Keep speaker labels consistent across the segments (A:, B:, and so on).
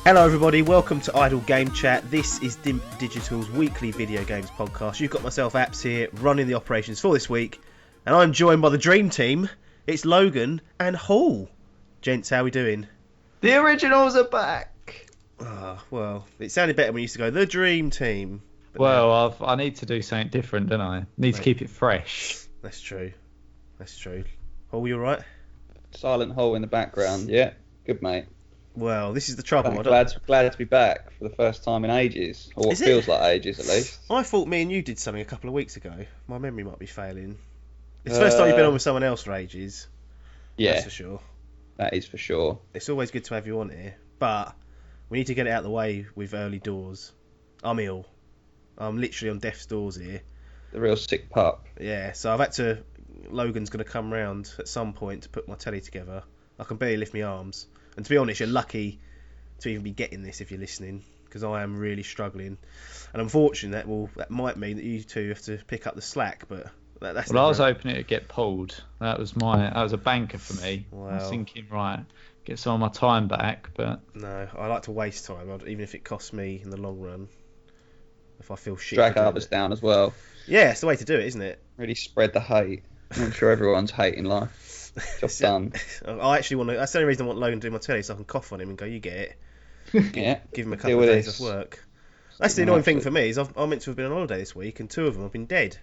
A: Hello everybody, welcome to Idle Game Chat. This is Dimp Digital's weekly video games podcast. You've got myself, Apps, here running the operations for this week, and I'm joined by the dream team. It's Logan and Hall. Gents, how we doing?
B: The originals are back.
A: Well, it sounded better when you used to go, the dream team.
B: Well, I need to do something different, don't I? Need to keep it fresh.
A: That's true. Hall, you alright?
C: Silent Hall in the background, yeah. Good, mate.
A: Well, this is the trouble.
C: Glad to be back for the first time in ages, or what feels like ages at least.
A: I thought me and you did something a couple of weeks ago. My memory might be failing. It's the first time you've been on with someone else for ages.
C: Yeah,
A: that's for sure.
C: That is for sure.
A: It's always good to have you on here, but we need to get it out of the way with early doors. I'm ill. I'm literally on death's doors here.
C: The real sick pup.
A: Yeah, so I've had to... Logan's going to come round at some point to put my telly together. I can barely lift my arms. And to be honest, you're lucky to even be getting this if you're listening, because I am really struggling. And unfortunately, that might mean that you two have to pick up the slack, but that's...
B: Well, I was hoping it'd get pulled. That was a banker for me.
A: Wow.
B: I was thinking, right, get some of my time back, but...
A: No, I like to waste time, even if it costs me in the long run. If I feel shit...
C: Drag others down as well.
A: Yeah, it's the way to do it, isn't it?
C: Really spread the hate. I'm sure everyone's hating life. Job done.
A: I actually want to... That's the only reason I want Logan to do my telly, so I can cough on him and go, you get it.
C: Yeah.
A: Give him a couple of days off work. That's the annoying thing for me, is I'm meant to have been on holiday this week, and 2 of them have been dead.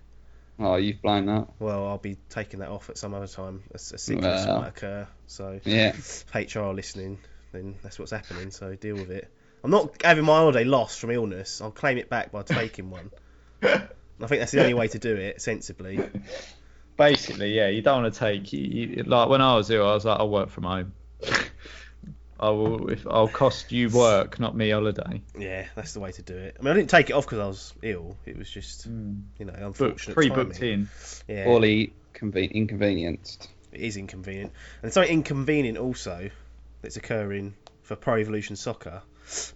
C: Oh, you've blown that.
A: Well, I'll be taking that off at some other time. A sickness might occur, so
C: yeah.
A: If HR are listening, then that's what's happening, so deal with it. I'm not having my holiday lost from illness. I'll claim it back by taking one. I think that's the only way to do it, sensibly.
B: Basically, yeah, you don't want to take... like, when I was ill, I was like, I'll work from home. I'll cost you work, not me holiday.
A: Yeah, that's the way to do it. I mean, I didn't take it off because I was ill. It was just, unfortunate
B: Pre-booked
A: timing.
B: in.
A: Yeah.
C: Poorly inconvenienced.
A: It is inconvenient. And something inconvenient also that's occurring for Pro Evolution Soccer.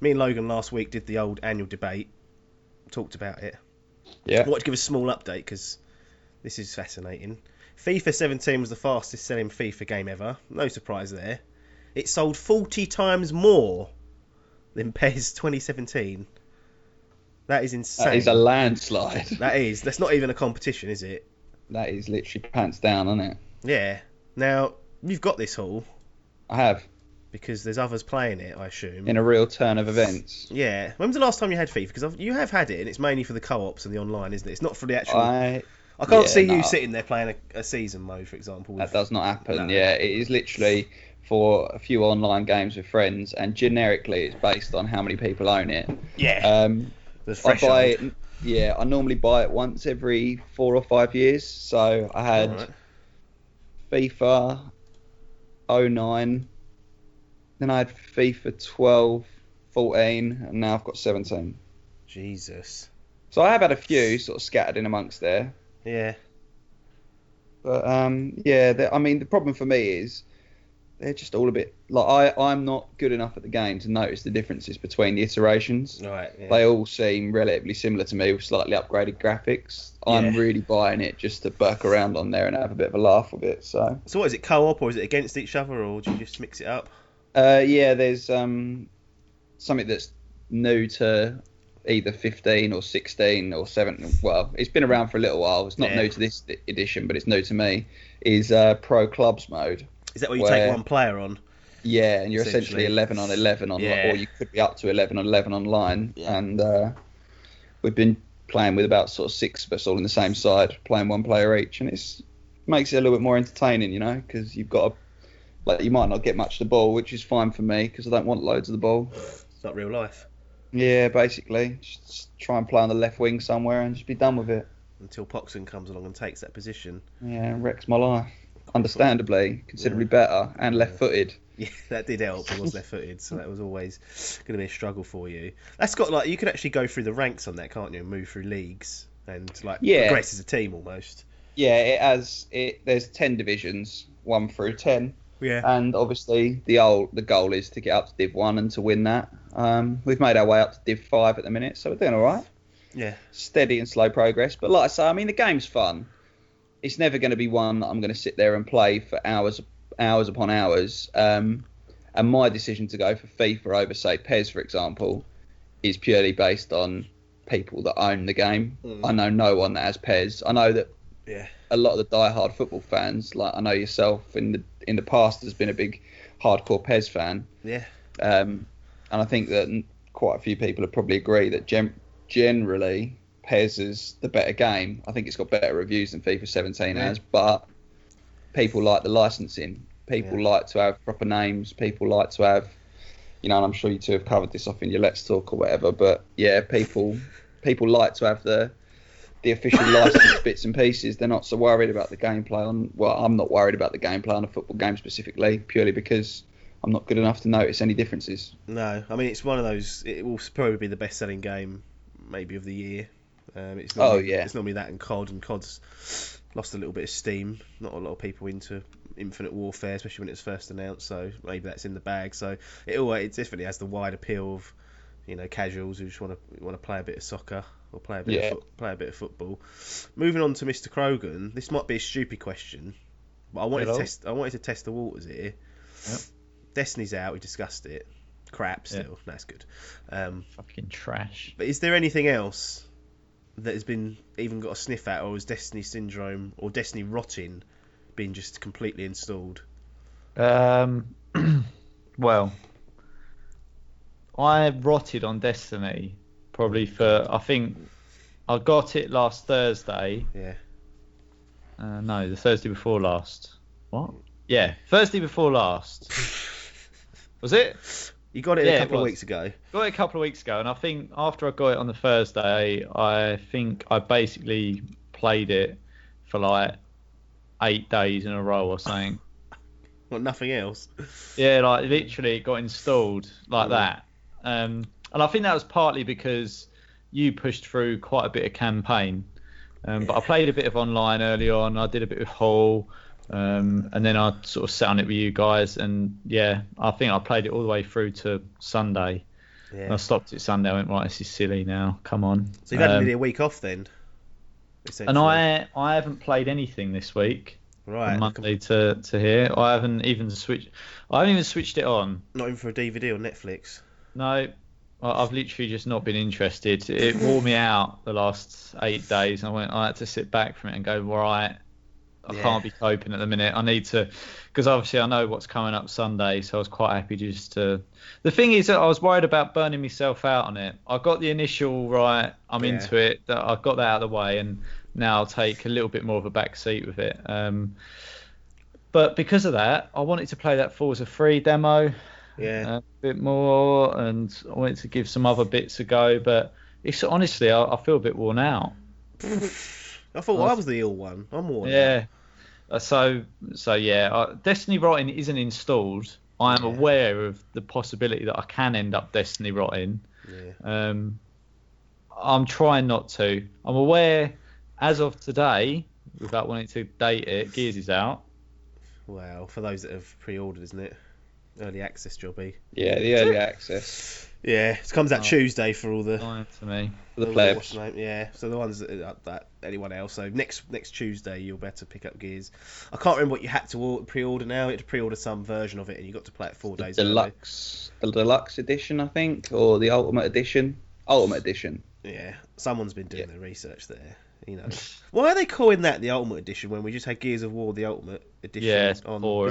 A: Me and Logan last week did the old annual debate. Talked about it.
C: Yeah.
A: I wanted to give a small update because this is fascinating. FIFA 17 was the fastest selling FIFA game ever. No surprise there. It sold 40 times more than PES 2017. That is insane.
C: That is a landslide.
A: That's not even a competition, is it?
C: That is literally pants down, isn't it?
A: Yeah. Now, you've got this, Hall.
C: I have.
A: Because there's others playing it, I assume.
C: In a real turn of events.
A: Yeah. When was the last time you had FIFA? Because you have had it, and it's mainly for the co-ops and the online, isn't it? It's not for the actual... I can't see you sitting there playing a season mode, for example.
C: That does not happen. No. Yeah, it is literally for a few online games with friends, and generically it's based on how many people own it.
A: Yeah.
C: I normally buy it once every 4 or 5 years. So I had FIFA 09, then I had FIFA 12, 14, and now I've got 17.
A: Jesus.
C: So I have had a few sort of scattered in amongst there.
A: Yeah.
C: But the problem for me is they're just all a bit like I'm not good enough at the game to notice the differences between the iterations.
A: Right. Yeah.
C: They all seem relatively similar to me with slightly upgraded graphics. Yeah. I'm really buying it just to burk around on there and have a bit of a laugh with it. So
A: what is it, co-op, or is it against each other, or do you just mix it up?
C: There's something that's new to either 15 or 16 or 7. Well, it's been around for a little while. It's not new to this edition, but it's new to me. Is Pro Clubs mode.
A: Is that where you take one player on?
C: Yeah, and you're essentially 11 on 11 on, or you could be up to 11 on 11 online. Yeah. And we've been playing with about sort of 6 of us all in the same side, playing one player each, and it makes it a little bit more entertaining, because you've got you might not get much of the ball, which is fine for me because I don't want loads of the ball.
A: It's not real life.
C: Yeah, basically, just try and play on the left wing somewhere and just be done with it.
A: Until Poxon comes along and takes that position.
C: Yeah, and wrecks my life. Understandably, considerably better, and left-footed.
A: Yeah, that did help. He was left-footed, so that was always going to be a struggle for you. That's got you can actually go through the ranks on that, can't you? And move through leagues and progress as a team almost.
C: Yeah, there's 10 divisions, 1 through 10.
A: Yeah.
C: And obviously the goal is to get up to Div 1 and to win that. We've made our way up to Div 5 at the minute, so we're doing all right.
A: Yeah.
C: Steady and slow progress, but like I say, the game's fun. It's never going to be one that I'm going to sit there and play for hours upon hours. And And my decision to go for FIFA over, say, PES, for example, is purely based on people that own the game. I know no one that has PES. I know that a lot of the die-hard football fans, like I know yourself, in the past has been a big hardcore PES fan.
A: Yeah.
C: And I think that quite a few people would probably agree that generally PES is the better game. I think it's got better reviews than FIFA 17 has, but people like the licensing. People like to have proper names. People like to have, and I'm sure you two have covered this off in your Let's Talk or whatever, but yeah, people like to have the official license bits and pieces. They're not so worried about the gameplay I'm not worried about the gameplay on a football game specifically, purely because I'm not good enough to notice any differences.
A: No, I mean, it's one of those, it will probably be the best selling game maybe of the year. It's normally that and COD's lost a little bit of steam. Not a lot of people into Infinite Warfare, especially when it was first announced, so maybe that's in the bag. So it definitely has the wide appeal of casuals who just want to play a bit of soccer or play a bit of football. Moving on to Mr. Krogan, this might be a stupid question, but I wanted to test the waters here. Yep. Destiny's out, we discussed it. Crap still. Yep. That's good.
B: Fucking trash.
A: But is there anything else that has been even got a sniff at, or has Destiny syndrome or Destiny rotting been just completely installed?
B: Well, I rotted on Destiny probably for, I think I got it last Thursday.
A: Yeah.
B: No, the Thursday before last. What? Yeah, Thursday before last. Was it?
A: You got it a couple of weeks ago.
B: Got it a couple of weeks ago, and I think after I got it on the Thursday, I think I basically played it for like 8 days in a row or something.
A: Well, nothing else.
B: Yeah, like literally it got installed like that. And I think that was partly because you pushed through quite a bit of campaign. But I played a bit of online early on. I did a bit of Hall. And then I sort of sat on it with you guys, and I think I played it all the way through to Sunday. And I stopped it Sunday. I went, right, this is silly now. Come on.
A: So you've had really a week off then?
B: And I haven't played anything this week.
A: Right.
B: From Monday to here. I haven't even switched it on.
A: Not even for a DVD or Netflix?
B: No. I've literally just not been interested. It wore me out the last 8 days. I had to sit back from it and go, right, I can't be coping at the minute. I need to, because obviously I know what's coming up Sunday, so I was quite happy just to. The thing is that I was worried about burning myself out on it. I got the initial I'm into it. That I got that out of the way, and now I'll take a little bit more of a back seat with it. But because of that, I wanted to play that Forza 3 demo. A bit more, and I wanted to give some other bits a go, but it's honestly I feel a bit worn out.
A: I thought I was the ill one. I'm worn out.
B: So Destiny rotting isn't installed. I am aware of the possibility that I can end up Destiny rotting. I'm trying not to. I'm aware, as of today, without wanting to date it, Gears is out.
A: Well, for those that have pre-ordered, isn't it? Early access jobby.
C: Yeah, the early access.
A: Yeah, it comes out Tuesday for all the
B: to me.
C: For the plebs.
A: Yeah, so the ones that anyone else. So next Tuesday you'll better pick up Gears. I can't remember what you had to pre-order now. You had to pre-order some version of it, and you got to play it 4 days.
C: The deluxe edition, I think, or the ultimate edition. Ultimate edition.
A: Yeah, someone's been doing their research there. Why are they calling that the Ultimate Edition when we just had Gears of War the Ultimate Edition?
B: Yeah,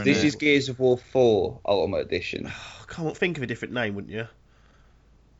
C: this is Gears of War 4 Ultimate Edition.
A: I can't think of a different name, wouldn't you?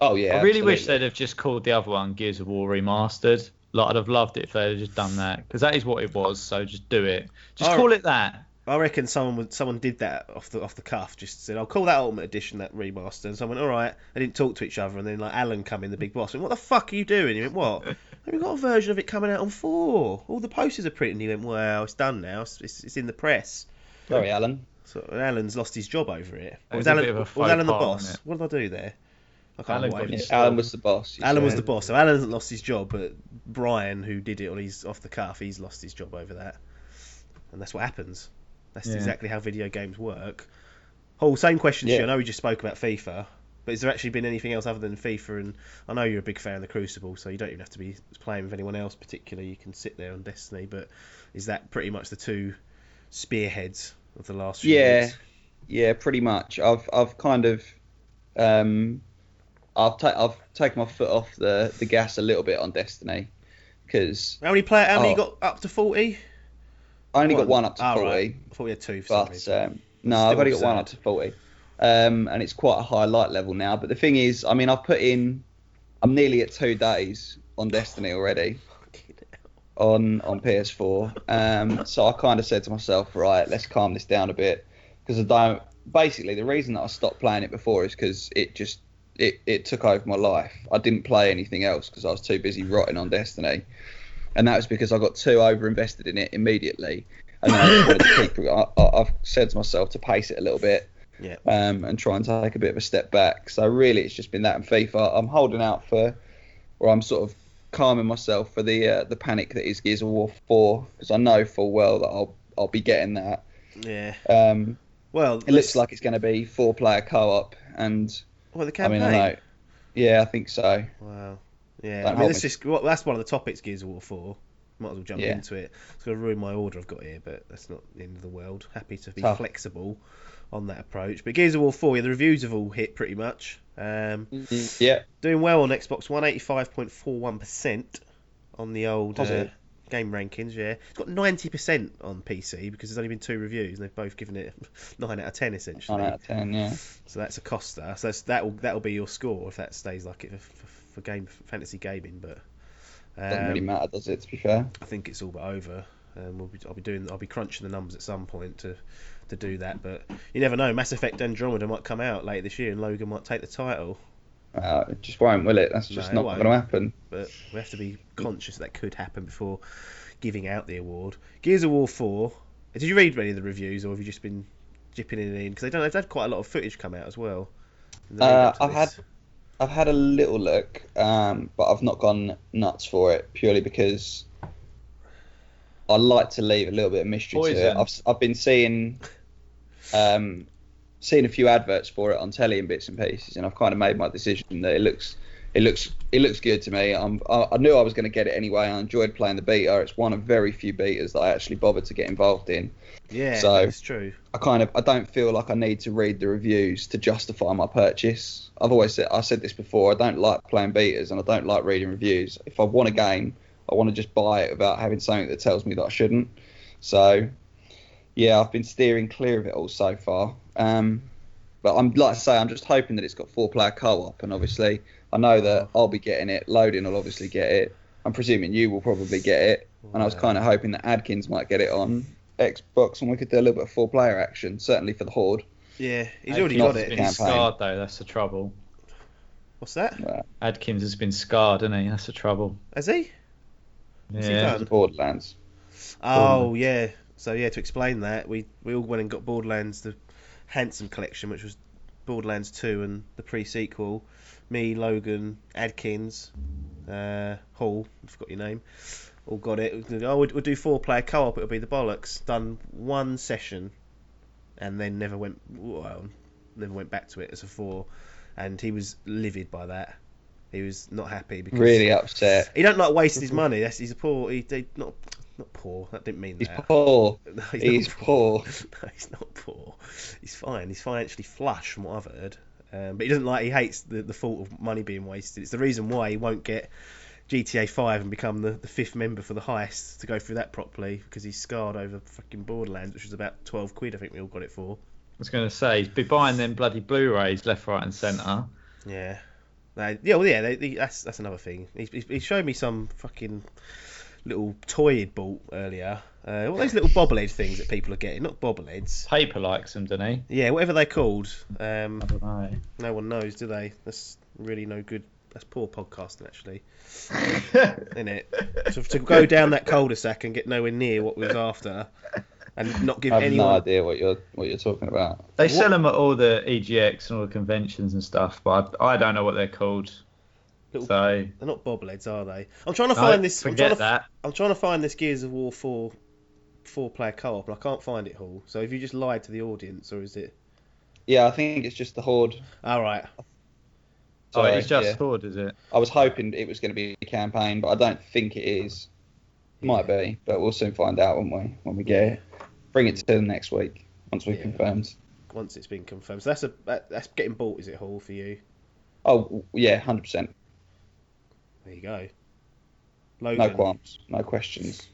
C: Oh yeah.
B: I really wish they'd have just called the other one Gears of War Remastered. Like, I'd have loved it if they'd have just done that, because that is what it was. So just do it. Just call it that.
A: I reckon someone did that off the cuff. Just said, "I'll call that Ultimate Edition that remaster." And someone went, "All right." They didn't talk to each other, and then Alan come in, the big boss, and what the fuck are you doing? He went, "What? We've got a version of it coming out on 4. All the posters are printed." And he went, "Well, it's done now. It's in the press."
C: Sorry, Alan.
A: So Alan's lost his job over it. Was
B: Alan
A: the boss? What did I do there? I can't wait.
C: Alan was the boss.
A: Alan was the boss. So Alan hasn't lost his job, but Brian, who did it off the cuff, he's lost his job over that. And that's what happens. That's exactly how video games work. Same question to you. I know we just spoke about FIFA, but has there actually been anything else other than FIFA? And I know you're a big fan of the Crucible, so you don't even have to be playing with anyone else particularly. You can sit there on Destiny, but is that pretty much the two spearheads of the last few weeks?
C: Yeah, pretty much. I've kind of I've taken my foot off the gas a little bit on Destiny because
A: How many you got up to 40?
C: I only got one up to 40.
A: Right. I thought we had two for some reason.
C: No, I've only got one up to 40. And it's quite a high light level now. But the thing is, I mean, I'm nearly at 2 days on Destiny already on PS4. So I kind of said to myself, right, let's calm this down a bit because basically the reason that I stopped playing it before is because it took over my life. I didn't play anything else because I was too busy rotting on Destiny. And that was because I got too over-invested in it immediately. And then I just wanted to keep... I've said to myself to pace it a little bit.
A: Yeah.
C: And try and take a bit of a step back. So really, it's just been that and FIFA. I'm holding out or I'm sort of calming myself for the panic that is Gears of War 4, because I know full well that I'll be getting that.
A: Yeah.
C: Well, it looks like it's going to be 4-player co-op, and
A: the campaign.
C: I mean, I know. Yeah, I think so.
A: Wow. Yeah. I mean, that's one of the topics Gears of War 4. Might as well jump into it. It's going to ruin my order I've got here, but that's not the end of the world. Happy to be flexible on that approach. But Gears of War 4, the reviews have all hit pretty much.
C: Yeah.
A: Doing well on Xbox One, 85.41% on the old game rankings, yeah. It's got 90% on PC because there's only been 2 reviews and they've both given it 9 out of 10 essentially.
C: 9 out of 10, yeah.
A: So that's a coster. So that'll be your score if that stays like it for fantasy gaming, but
C: doesn't really matter, does it, to be fair?
A: I think it's all but over. I'll be crunching the numbers at some point to do that, but you never know. Mass Effect Andromeda might come out later this year and Logan might take the title.
C: It just won't, will it? That's just not going to happen.
A: But we have to be conscious that could happen before giving out the award. Gears of War 4. Did you read any of the reviews, or have you just been dipping it in? Because they've had quite a lot of footage come out as well.
C: I've had a little look, but I've not gone nuts for it purely because I like to leave a little bit of mystery to it. I've been seeing a few adverts for it on telly and bits and pieces, and I've kind of made my decision that it looks good to me. I knew I was going to get it anyway. I enjoyed playing the beta. It's one of very few betas that I actually bothered to get involved in.
A: Yeah,
C: so
A: that's true.
C: I don't feel like I need to read the reviews to justify my purchase. I said this before. I don't like playing betas and I don't like reading reviews. If I want a game, I want to just buy it without having something that tells me that I shouldn't. So yeah, I've been steering clear of it all so far. But I'm just hoping that it's got 4-player co-op, and obviously I know that I'll be getting it. Logan will obviously get it. I'm presuming you will probably get it. And I was kind of hoping that Adkins might get it on Xbox, and we could do a little bit of 4-player action, certainly for the Horde.
A: Yeah, he's already got it.
B: He's been scarred though. That's the trouble.
A: What's that?
B: Adkins has been scarred, hasn't he? That's the trouble.
A: Has he?
B: Yeah.
C: Borderlands.
A: Oh yeah. So yeah, to explain that, we all went and got Borderlands, the Handsome Collection, which was Borderlands 2 and the pre-sequel. Me, Logan, Adkins, Hall, I forgot your name, all got it. We'll do 4-player co-op, it'll be the bollocks. Done one session and then never went back to it as a 4, and he was livid by that. He was not happy because
C: really upset.
A: He don't like wasting his money. He's a poor. Not poor. That didn't mean
C: that.
A: He's
C: poor.
A: No,
C: he's poor.
A: No, he's not poor. He's fine. He's financially flush, from what I've heard. But he doesn't like. He hates the thought of money being wasted. It's the reason why he won't get GTA 5 and become the 5th member for the heist to go through that properly, because he's scarred over fucking Borderlands, which was about £12. I think we all got it for.
B: I was going to say, he's been buying them bloody Blu-rays left, right, and centre.
A: Yeah. That's another thing. He showed me some fucking little toy he'd bought earlier. All those little bobblehead things that people are getting, not bobbleheads.
B: Paper likes them, doesn't he?
A: Yeah, whatever they're called.
B: I don't know.
A: No one knows, do they? That's really no good. That's poor podcasting, actually. Isn't it? To go down that cul-de-sac and get nowhere near what we was after, and not give anyone...
C: I have no idea what you're talking about.
B: They sell them at all the EGX and all the conventions and stuff, but I don't know what they're called. They're
A: not bobbleheads, are they? I'm trying to find this.
B: I'm
A: trying to find this Gears of War 4-player co-op, and I can't find it, Hall. So have you just lied to the audience, or is it?
C: Yeah, I think it's just the Horde.
A: All right.
B: Sorry, it's just Horde, is it?
C: I was hoping it was going to be a campaign, but I don't think it is. Might be, but we'll soon find out, won't we, when we get it. Bring it to them next week once we've confirmed.
A: once it's been confirmed. So that's getting bought, is it, Hall, for you?
C: Oh yeah, 100%.
A: There you go. Logan,
C: No qualms, no questions.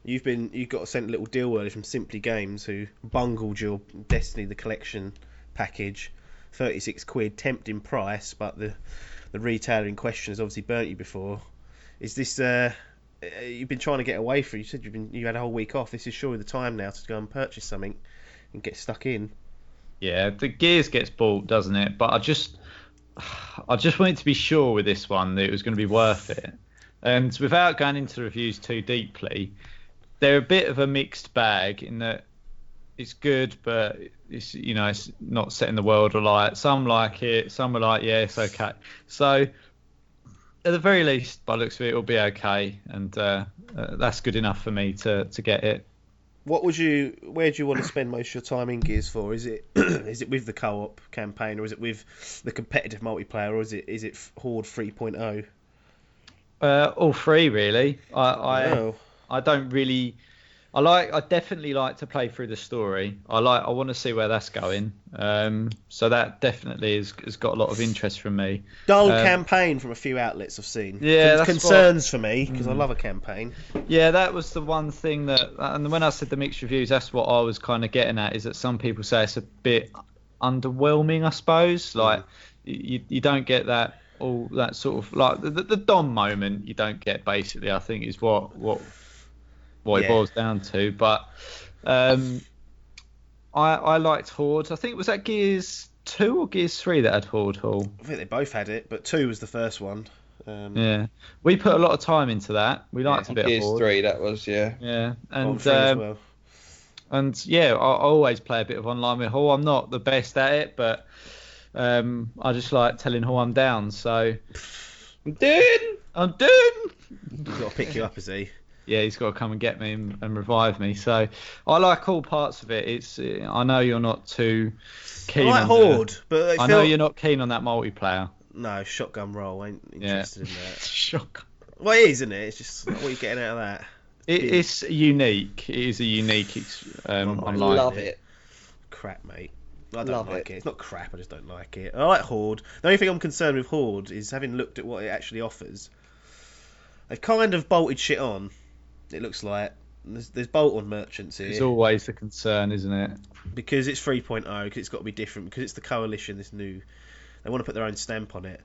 A: You got sent a little deal early from Simply Games, who bungled your Destiny the Collection package, £36, tempting price, but the retailer in question has obviously burnt you before. Is this you've been trying to get away from? You said you had a whole week off. This is surely the time now to go and purchase something and get stuck in.
B: Yeah, the Gears gets bought, doesn't it? But I just wanted to be sure with this one that it was going to be worth it. And without going into the reviews too deeply, they're a bit of a mixed bag in that it's good, but it's not setting the world alight. Some like it, some are like, yeah, it's okay. So at the very least, by the looks of it, it'll be okay, and that's good enough for me to get it.
A: Where do you want to spend most of your time in Gears for? Is it with the co-op campaign, or is it with the competitive multiplayer, or is it Horde 3.0?
B: All three really.
A: Oh.
B: I don't really. I definitely like to play through the story. I want to see where that's going. So that definitely has got a lot of interest from me.
A: Dull campaign from a few outlets I've seen.
B: Yeah, that's
A: concerns for me because I love a campaign.
B: Yeah, that was the one thing and when I said the mixed reviews, that's what I was kind of getting at. Is that some people say it's a bit underwhelming, I suppose. Like you don't get that. All that sort of like the Dom moment you don't get, basically, I think is what it boils down to. But I liked Horde. I think, was that Gears 2 or Gears 3 that had Horde Hall?
A: I think they both had it, but 2 was the first one.
B: Yeah, we put a lot of time into that. We liked a bit
C: Gears
B: of Horde.
C: 3, that was, yeah.
B: Yeah, and
A: as well.
B: And yeah, I always play a bit of online with Hall. I'm not the best at it, but I just like telling Hall I'm down. So I'm done.
A: He's got to pick you up, is he?
B: Yeah, he's got to come and get me and revive me. So I like all parts of it. I know you're not too keen.
A: I like Horde, but
B: I know you're not keen on that multiplayer.
A: No, shotgun roll. Ain't interested in that.
B: Shotgun.
A: Well, it is, isn't it? It's just what are you getting out of that?
B: It's unique. It is a unique online.
C: I love it.
A: Crap, mate. I don't like it. It's not crap. I just don't like it. I like Horde. The only thing I'm concerned with Horde is, having looked at what it actually offers, they've kind of bolted shit on. It looks like there's bolt-on merchants here.
B: It's always the concern, isn't it?
A: Because it's 3.0, because it's got to be different, because it's the Coalition, this new. They want to put their own stamp on it.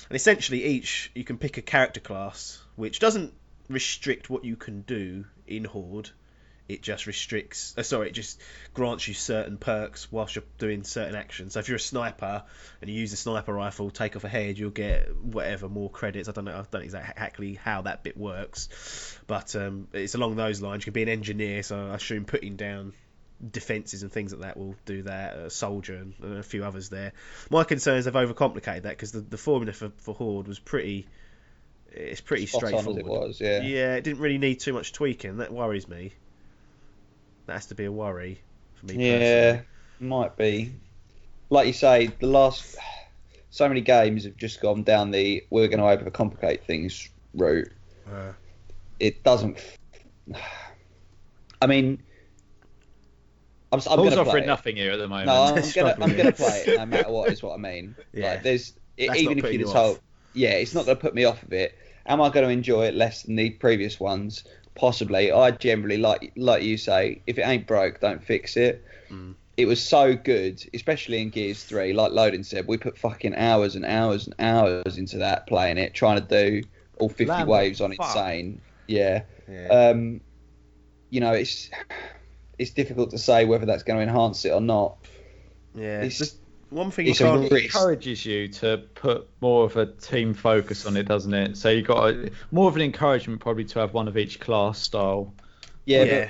A: And essentially you can pick a character class, which doesn't restrict what you can do in Horde. It just it just grants you certain perks whilst you're doing certain actions. So if you're a sniper and you use a sniper rifle, take off a head, you'll get whatever, more credits. I don't know exactly how that bit works, but it's along those lines. You can be an engineer, so I assume putting down defences and things like that will do that. A soldier and a few others there. My concern is they've overcomplicated that, because the formula for Horde was pretty straightforward.
C: It was, yeah.
A: Yeah, it didn't really need too much tweaking. That worries me. That has to be a worry for me personally.
C: Yeah, might be. Like you say, so many games have just gone down the we're going to overcomplicate things route. It doesn't. I mean, I'm going to play
B: nothing here at the moment.
C: No, I'm going to play it no matter what, is what I mean.
A: Yeah.
C: Like, even if you told, it's not going to put me off of it. Am I going to enjoy it less than the previous ones? Possibly. I generally, like you say, if it ain't broke, don't fix it. It was so good, especially in Gears 3. Like Logan said, we put fucking hours and hours and hours into that, playing it, trying to do all 50 waves on Insane. Yeah. It's difficult to say whether that's going to enhance it or not.
A: Yeah.
C: It's
A: one thing
B: it encourages you to put more of a team focus on it, doesn't it? So you got more of an encouragement probably to have one of each class style.
C: Yeah.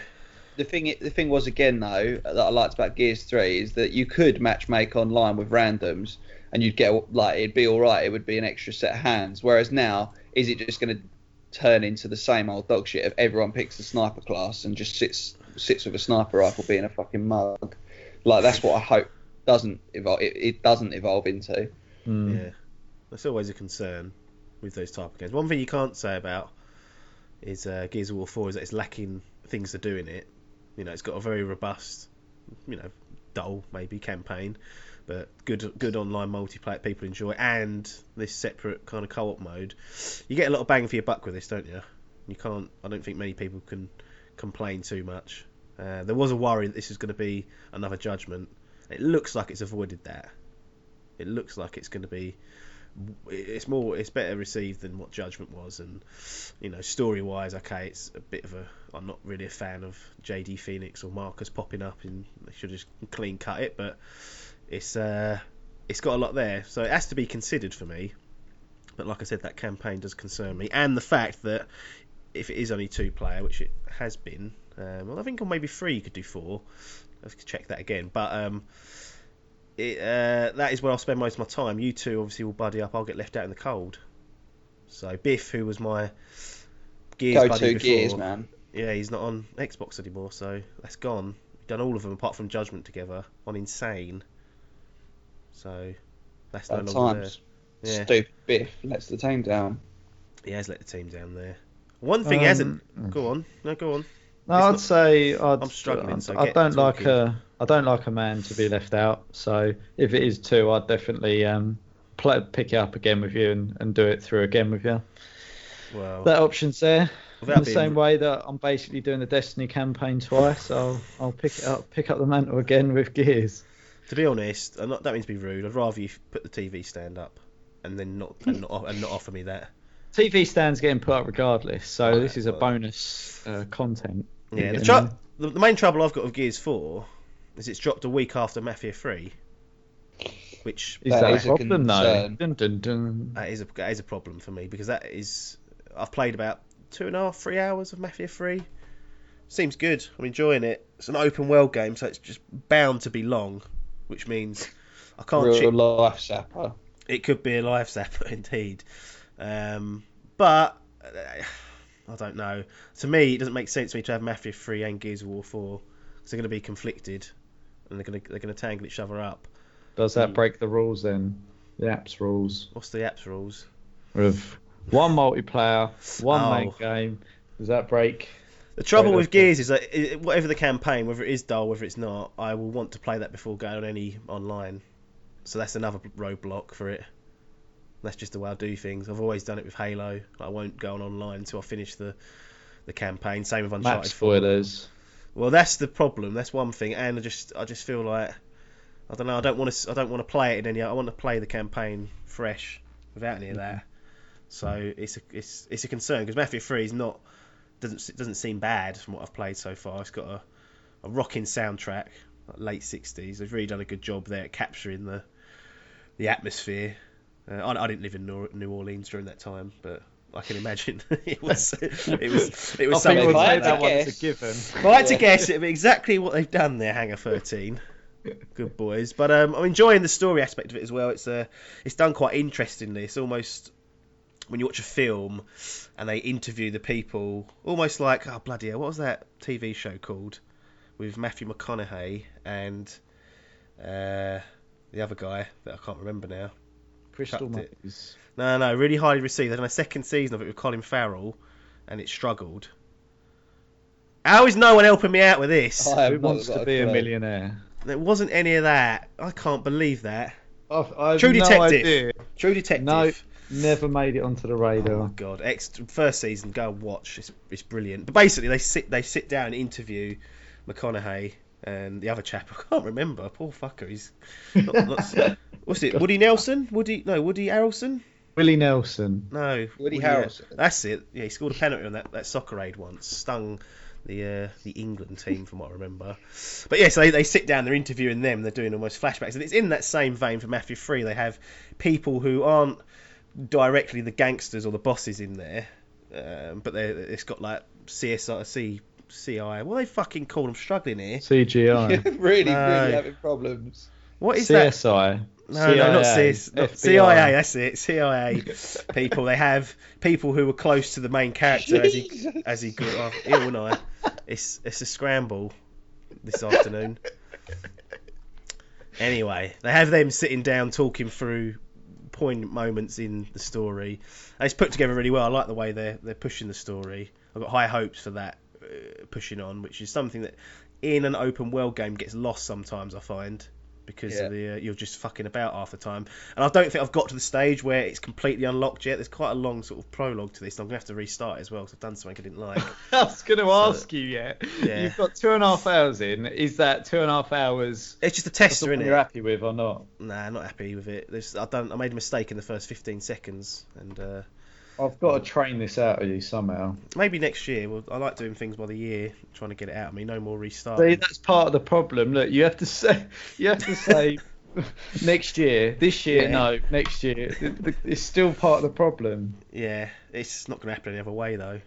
C: But the thing was, again, though, that I liked about Gears 3 is that you could matchmake online with randoms and you'd get, it'd be all right. It would be an extra set of hands. Whereas now, is it just going to turn into the same old dog shit if everyone picks the sniper class and just sits with a sniper rifle being a fucking mug? Like, that's what I hope doesn't evolve. It doesn't evolve into.
A: Yeah, that's always a concern with those type of games. One thing you can't say about is Gears of War 4 is that it's lacking things to do in it. It's got a very robust, dull maybe campaign, but good online multiplayer people enjoy, and this separate kind of co-op mode. You get a lot of bang for your buck with this, don't you? I don't think many people can complain too much. There was a worry that this was going to be another Judgment. It looks like it's avoided that. It looks like it's going to be. It's better received than what Judgment was, and story wise, okay, it's a bit of a. I'm not really a fan of JD Phoenix or Marcus popping up, and they should just clean cut it, but it's got a lot there, so it has to be considered for me. But like I said, that campaign does concern me, and the fact that if it is only 2-player, which it has been, well, I think on maybe 3 you could do 4. Let's check that again, but that is where I'll spend most of my time. You two obviously will buddy up. I'll get left out in the cold. So Biff, who was my Gears buddy before,
C: Gears, man.
A: Yeah, he's not on Xbox anymore, so that's gone. We've done all of them apart from Judgment together on Insane. So that's no longer there. Yeah.
C: Stupid Biff lets the team down.
A: He has let the team down there. One thing he hasn't. Go on. No, go on.
B: No, I'm
A: struggling. So
B: I don't like a man to be left out. So if it is 2, I'd definitely pick it up again with you and do it through again with you.
A: Well,
B: that option's there. In the same way that I'm basically doing the Destiny campaign twice, I'll pick up the mantle again with Gears.
A: To be honest, I'm not that means to be rude. I'd rather you put the TV stand up and then not offer me that.
B: TV stand's getting put up regardless, so this is a bonus content.
A: Yeah, the main trouble I've got with Gears 4 is it's dropped a week after Mafia 3, which
B: is that a problem though? Dun, dun, dun.
A: That is a problem for me, because I've played about 2.5, 3 hours of Mafia 3. Seems good. I'm enjoying it. It's an open world game, so it's just bound to be long, which means I can't.
C: Real life sapper.
A: It could be a life sapper indeed. But I don't know. To me, it doesn't make sense for me to have Mafia 3 and Gears of War 4, because they're going to be conflicted and they're going to tangle each other up.
B: Does that break the rules then? The apps rules.
A: What's the apps rules?
B: With one multiplayer, one main game. Does that break?
A: The trouble with Gears is that whatever the campaign, whether it is dull, whether it's not, I will want to play that before going on any online. So that's another roadblock for it. That's just the way I do things. I've always done it with Halo. I won't go on online until I finish the campaign. Same with Uncharted 4.
B: Map spoilers.
A: Well, that's the problem. That's one thing, and I just feel like I don't know. I don't want to play it in any. I want to play the campaign fresh without any of that. So it's a concern, because Mafia 3 is not doesn't seem bad from what I've played so far. It's got a rocking soundtrack, like late 60s. They've really done a good job there at capturing the atmosphere. I didn't live in New Orleans during that time, but I can imagine it was something like that.
B: One's a given.
A: If I had to guess, it'd be exactly what they've done there, Hangar 13. Good boys. But I'm enjoying the story aspect of it as well. It's done quite interestingly. It's almost when you watch a film and they interview the people, almost like, oh bloody hell, what was that TV show called with Matthew McConaughey and the other guy that I can't remember now.
B: Crystal Maze.
A: No, really highly received. They've done a second season of it with Colin Farrell, and it struggled. How is no one helping me out with this?
B: Who wants to be a millionaire?
A: There wasn't any of that. I can't believe that.
B: I've
A: True
B: no
A: Detective.
B: idea.
A: True Detective.
B: No, never made it onto the radar.
A: Oh my god! First season, go and watch. It's brilliant. But basically, they sit down and interview McConaughey and the other chap. I can't remember. Poor fucker. He's not what's it? Woody Nelson? Woody Harrelson?
B: Willie Nelson.
A: No.
C: Woody Harrelson.
A: That's it. Yeah, he scored a penalty on that soccer aid once. Stung the England team, from what I remember. But yes, they sit down, they're interviewing them, they're doing almost flashbacks. And it's in that same vein for Mafia 3. They have people who aren't directly the gangsters or the bosses in there, but it's got like CSI, CI. What do they fucking call them? Struggling here.
B: CGI.
C: really having problems.
A: What is
B: CSI?
A: No, not CIA. That's it. CIA people. They have people who were close to the main character as he grew up. Wouldn't I? It's a scramble this afternoon. Anyway, they have them sitting down talking through poignant moments in the story. And it's put together really well. I like the way they're pushing the story. I've got high hopes for that pushing on, which is something that in an open world game gets lost sometimes, I find, because of the you're just fucking about half the time. And I don't think I've got to the stage where it's completely unlocked yet. There's quite a long sort of prologue to this, and I'm going to have to restart it as well because I've done something I didn't like.
B: I was going to ask you, you've got 2.5 hours in. Is that 2.5 hours?
A: It's just a tester, isn't it?
B: You're happy with or not?
A: Nah, not happy with it. I made a mistake in the first 15 seconds, and
B: I've got to train this out of you somehow.
A: Maybe next year. Well, I like doing things by the year, trying to get it out of me. No more restart.
B: See, that's part of the problem. Look, you have to say next year. This year, no. Next year, it's still part of the problem.
A: Yeah, it's not going to happen any other way though.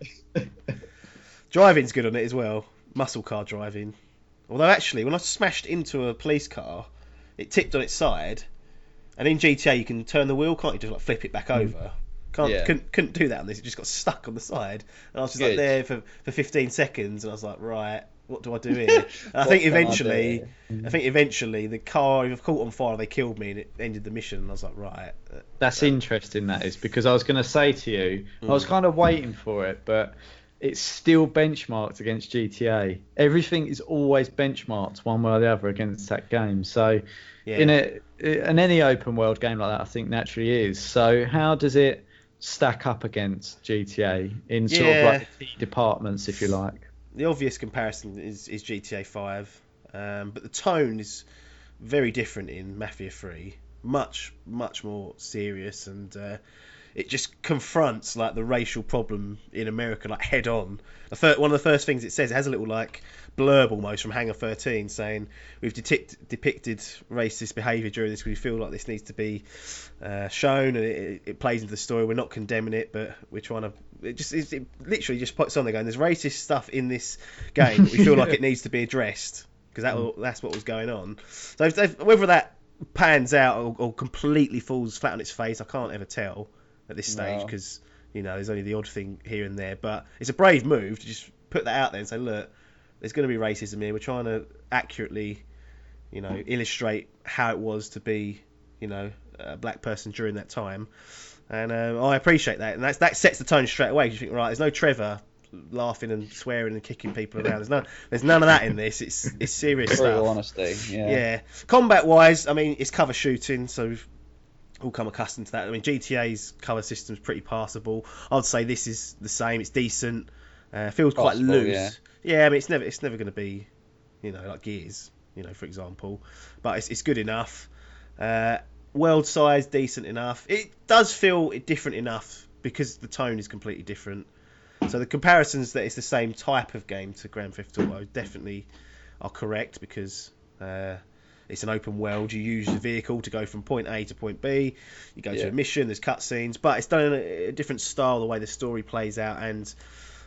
A: Driving's good on it as well. Muscle car driving. Although actually, when I smashed into a police car, it tipped on its side, and in GTA you can turn the wheel, can't you? Just like flip it back over. Couldn't do that on this. It just got stuck on the side, and I was just like there for 15 seconds, and I was like, right, what do I do here? And I think eventually the car either caught on fire, or they killed me, and it ended the mission. And I was like, right.
B: That's interesting. That is, because I was going to say to you, I was kind of waiting for it, but it's still benchmarked against GTA. Everything is always benchmarked one way or the other against that game. So in any open world game like that, I think naturally is. So how does it stack up against GTA in sort of like the key departments, if you like?
A: The obvious comparison is GTA 5, but the tone is very different in Mafia 3. Much more serious, and it just confronts like the racial problem in America like head on. One of the first things it says, it has a little like blurb almost from Hangar 13 saying we've depicted racist behaviour during this. We feel like this needs to be shown, and it plays into the story. We're not condemning it, but we're trying to. It literally just puts on there going, there's racist stuff in this game. We feel like it needs to be addressed because that's what was going on. So whether that pans out or completely falls flat on its face, I can't ever tell at this stage because there's only the odd thing here and there. But it's a brave move to just put that out there and say, look, there's going to be racism here. We're trying to accurately, illustrate how it was to be, a black person during that time. And I appreciate that, and that sets the tone straight away. You think, right, there's no Trevor laughing and swearing and kicking people around. There's none of that in this. It's serious stuff.
C: Brutal honesty. Yeah.
A: Combat wise, I mean, it's cover shooting, so we've all come accustomed to that. I mean, GTA's cover system's pretty passable. I'd say this is the same. It's decent. Feels quite loose. Yeah. I mean, it's never going to be, like Gears, for example. But it's good enough. World size, decent enough. It does feel different enough because the tone is completely different. So the comparisons that it's the same type of game to Grand Theft Auto definitely are correct because it's an open world. You use the vehicle to go from point A to point B. You go to a mission, there's cutscenes, but it's done in a different style, the way the story plays out, and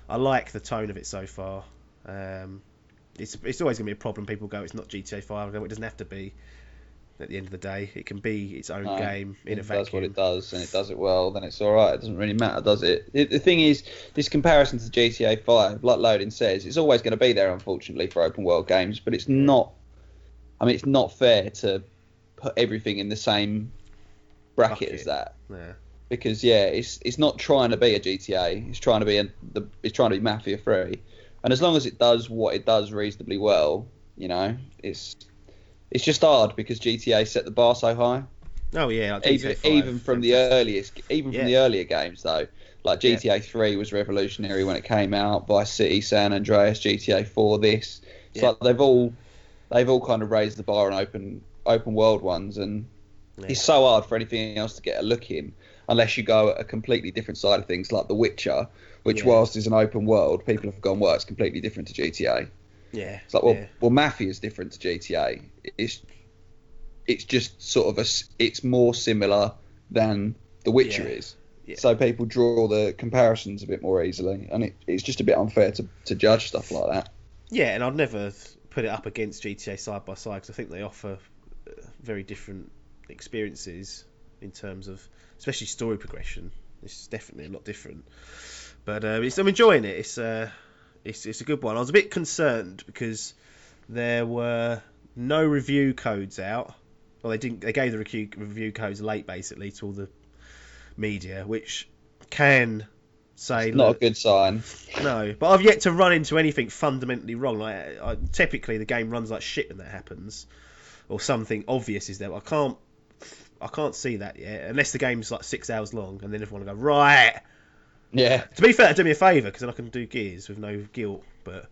A: I like the tone of it so far. It's always going to be a problem. People go, it's not GTA 5. I go, it doesn't have to be. At the end of the day, it can be its own game in a vacuum.
C: It does what it does, and it does it well, then it's alright. It doesn't really matter, does it? The thing is, this comparison to GTA 5, like Logan says, it's always going to be there, unfortunately, for open world games, but it's not. I mean, it's not fair to put everything in the same bracket as that.
A: Yeah. Because
C: it's not trying to be a GTA. It's trying to be Mafia 3, and as long as it does what it does reasonably well, it's just hard because GTA set the bar so high.
A: Oh yeah, like
C: even from the earlier games though, like GTA 3 was revolutionary when it came out. Vice City, San Andreas, GTA 4. It's like they've all kind of raised the bar on open world ones, and it's so hard for anything else to get a look in unless you go at a completely different side of things, like The Witcher, which whilst is an open world, people have gone, well, it's completely different to GTA.
A: Yeah.
C: It's like, well, Mafia is different to GTA. It's just sort of it's more similar than The Witcher is. Yeah. So people draw the comparisons a bit more easily, and it's just a bit unfair to judge stuff like that.
A: Yeah, and I'd never put it up against GTA side by side because I think they offer very different experiences in terms of, especially story progression. It's definitely a lot different. But I'm enjoying it. It's a good one. I was a bit concerned because there were no review codes out. Well, they didn't. They gave the review codes late, basically, to all the media, which can say,
C: it's not a good sign.
A: No, but I've yet to run into anything fundamentally wrong. Like, typically the game runs like shit when that happens, or something obvious is there. I can't see that yet, unless the game's like 6 hours long, and then everyone will go right.
C: Yeah.
A: To be fair, do me a favour, because then I can do Gears with no guilt. But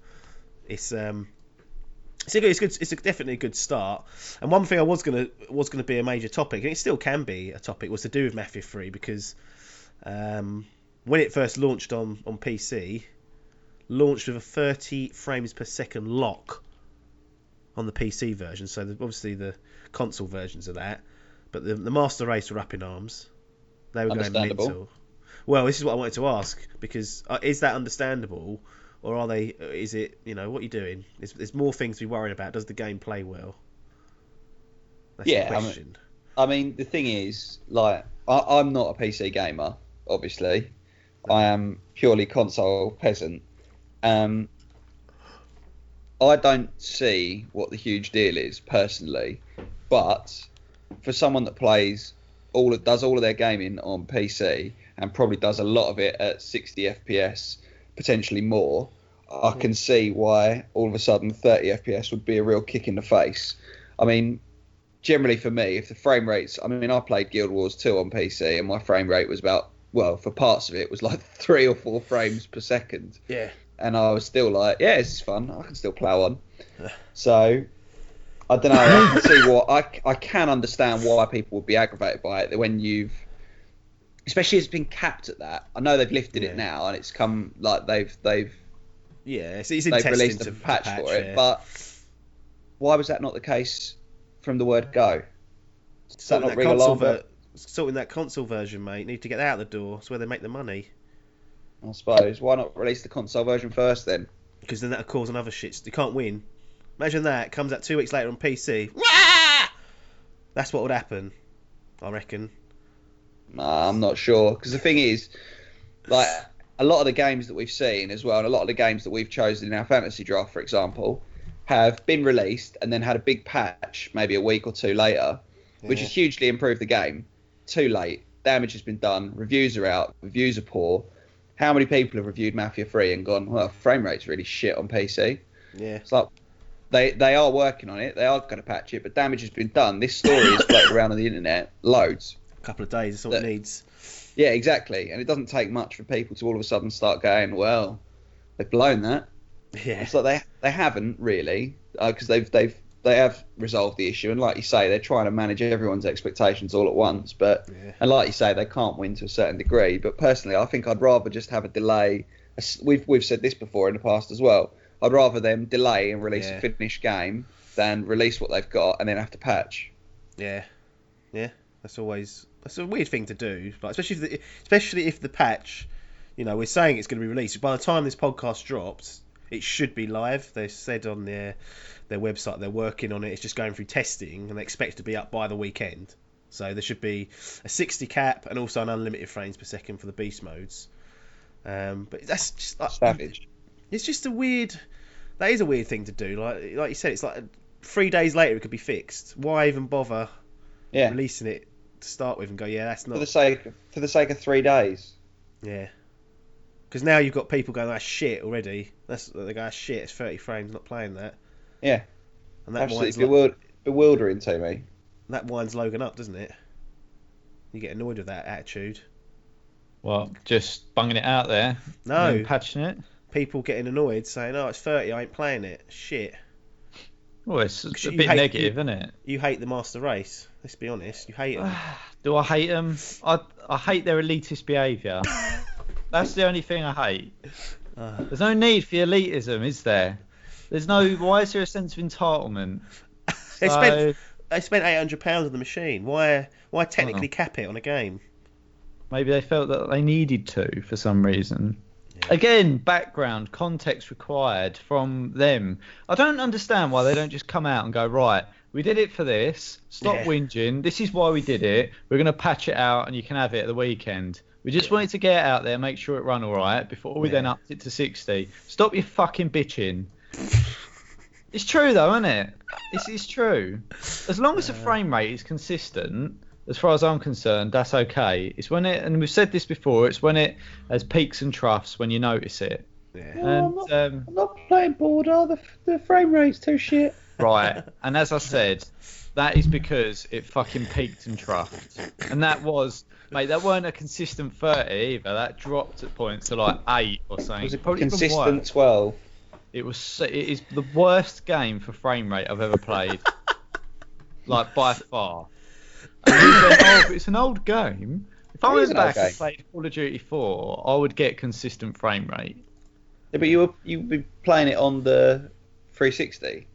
A: it's definitely a good start. And one thing I was gonna be a major topic, and it still can be a topic, was to do with Mafia 3, because when it first launched on PC, launched with a 30 frames per second lock on the PC version. So obviously the console versions of that, but the Master Race were up in arms. They were going mental. Well, this is what I wanted to ask, because is that understandable? Or are they? Is it? What are you doing? There's more things to be worried about. Does the game play well? That's the question.
C: I mean, the thing is, like, I'm not a PC gamer, obviously. I am purely console peasant. I don't see what the huge deal is personally, but for someone that plays does all of their gaming on PC and probably does a lot of it at 60 FPS. Potentially more, I can see why all of a sudden 30 FPS would be a real kick in the face. I mean, generally for me, if the frame rates, I played Guild Wars 2 on PC and my frame rate was for parts of it, was like 3 or 4 frames per second.
A: Yeah.
C: And I was still like, yeah, this is fun. I can still plow on. So, I don't know. I can see I can understand why people would be aggravated by it. That when especially it's been capped at that. I know they've lifted it now, and it's come like they've
A: it's
C: released a patch for it. But why was that not the case from the word go? Does that not ring alarm?
A: Sorting that console version, mate. Need to get that out the door. It's where they make the money.
C: I suppose. Why not release the console version first then?
A: Because then that'll cause another shit. You can't win. Imagine that comes out 2 weeks later on PC. That's what would happen, I reckon.
C: I'm not sure, because the thing is, like, a lot of the games that we've seen as well, and a lot of the games that we've chosen in our fantasy draft, for example, have been released and then had a big patch maybe a week or two later, which has hugely improved the game. Too late. Damage has been done. Reviews are out. Reviews are poor. How many people have reviewed Mafia 3 and gone, well, frame rate's really shit on PC?
A: Yeah.
C: It's like, they are working on it. They are going to patch it, but damage has been done. This story is floated around on the internet loads.
A: Couple of days, that's all it needs.
C: Yeah, exactly. And it doesn't take much for people to all of a sudden start going, well, they've blown that.
A: Yeah.
C: It's like they haven't really, because they have resolved the issue. And like you say, they're trying to manage everyone's expectations all at once. But and like you say, they can't win to a certain degree. But personally, I think I'd rather just have a delay. We've said this before in the past as well. I'd rather them delay and release a finished game than release what they've got and then have to patch.
A: Yeah. That's a weird thing to do, like, especially if the patch, we're saying it's going to be released. By the time this podcast drops, it should be live. They said on their website they're working on it. It's just going through testing, and they expect it to be up by the weekend. So there should be a 60 cap and also an unlimited frames per second for the beast modes. But that's just
C: savage.
A: It's just that is a weird thing to do. Like you said, it's like 3 days later it could be fixed. Why even bother releasing it to start with and go, that's not
C: for the sake of 3 days.
A: Yeah, because now you've got people going, shit already. They go, shit, it's 30 frames, not playing that.
C: Yeah,
A: and that
C: absolutely bewildering to me.
A: That winds Logan up, doesn't it? You get annoyed with that attitude.
B: Well, just bunging it out there.
A: No,
B: patching it.
A: People getting annoyed, saying, it's 30, I ain't playing it. Shit.
B: Well, it's a bit negative, isn't it?
A: You hate the Master Race. Let's be honest. You hate them.
B: Do I hate them? I hate their elitist behaviour. That's the only thing I hate. There's no need for elitism, is there? Why is there a sense of entitlement?
A: They spent £800 on the machine. Why technically cap it on a game?
B: Maybe they felt that they needed to for some reason. Yeah. Again, background, context required from them. I don't understand why they don't just come out and go, right, we did it for this, stop whinging, this is why we did it, we're going to patch it out and you can have it at the weekend. We just wanted to get it out there, make sure it run all right, before we then upped it to 60. Stop your fucking bitching. It's true though, isn't it? It's true. As long as the frame rate is consistent, as far as I'm concerned, that's okay. It's when it, and we've said this before, it's when it has peaks and troughs when you notice it.
A: Yeah.
C: No, I'm not playing Border. The frame rate's too shit.
B: Right, and as I said, that is because it fucking peaked and troughed. And that was, mate, that weren't a consistent 30 either. That dropped at points to like 8 or something.
C: Was it
B: Probably even
C: consistent
B: worse.
C: 12?
B: It is the worst game for frame rate I've ever played. Like, by far. And you think, oh, but it's an old game. If I went back and played Call of Duty 4, I would get consistent frame rate.
C: Yeah, but you've been playing it on the 360.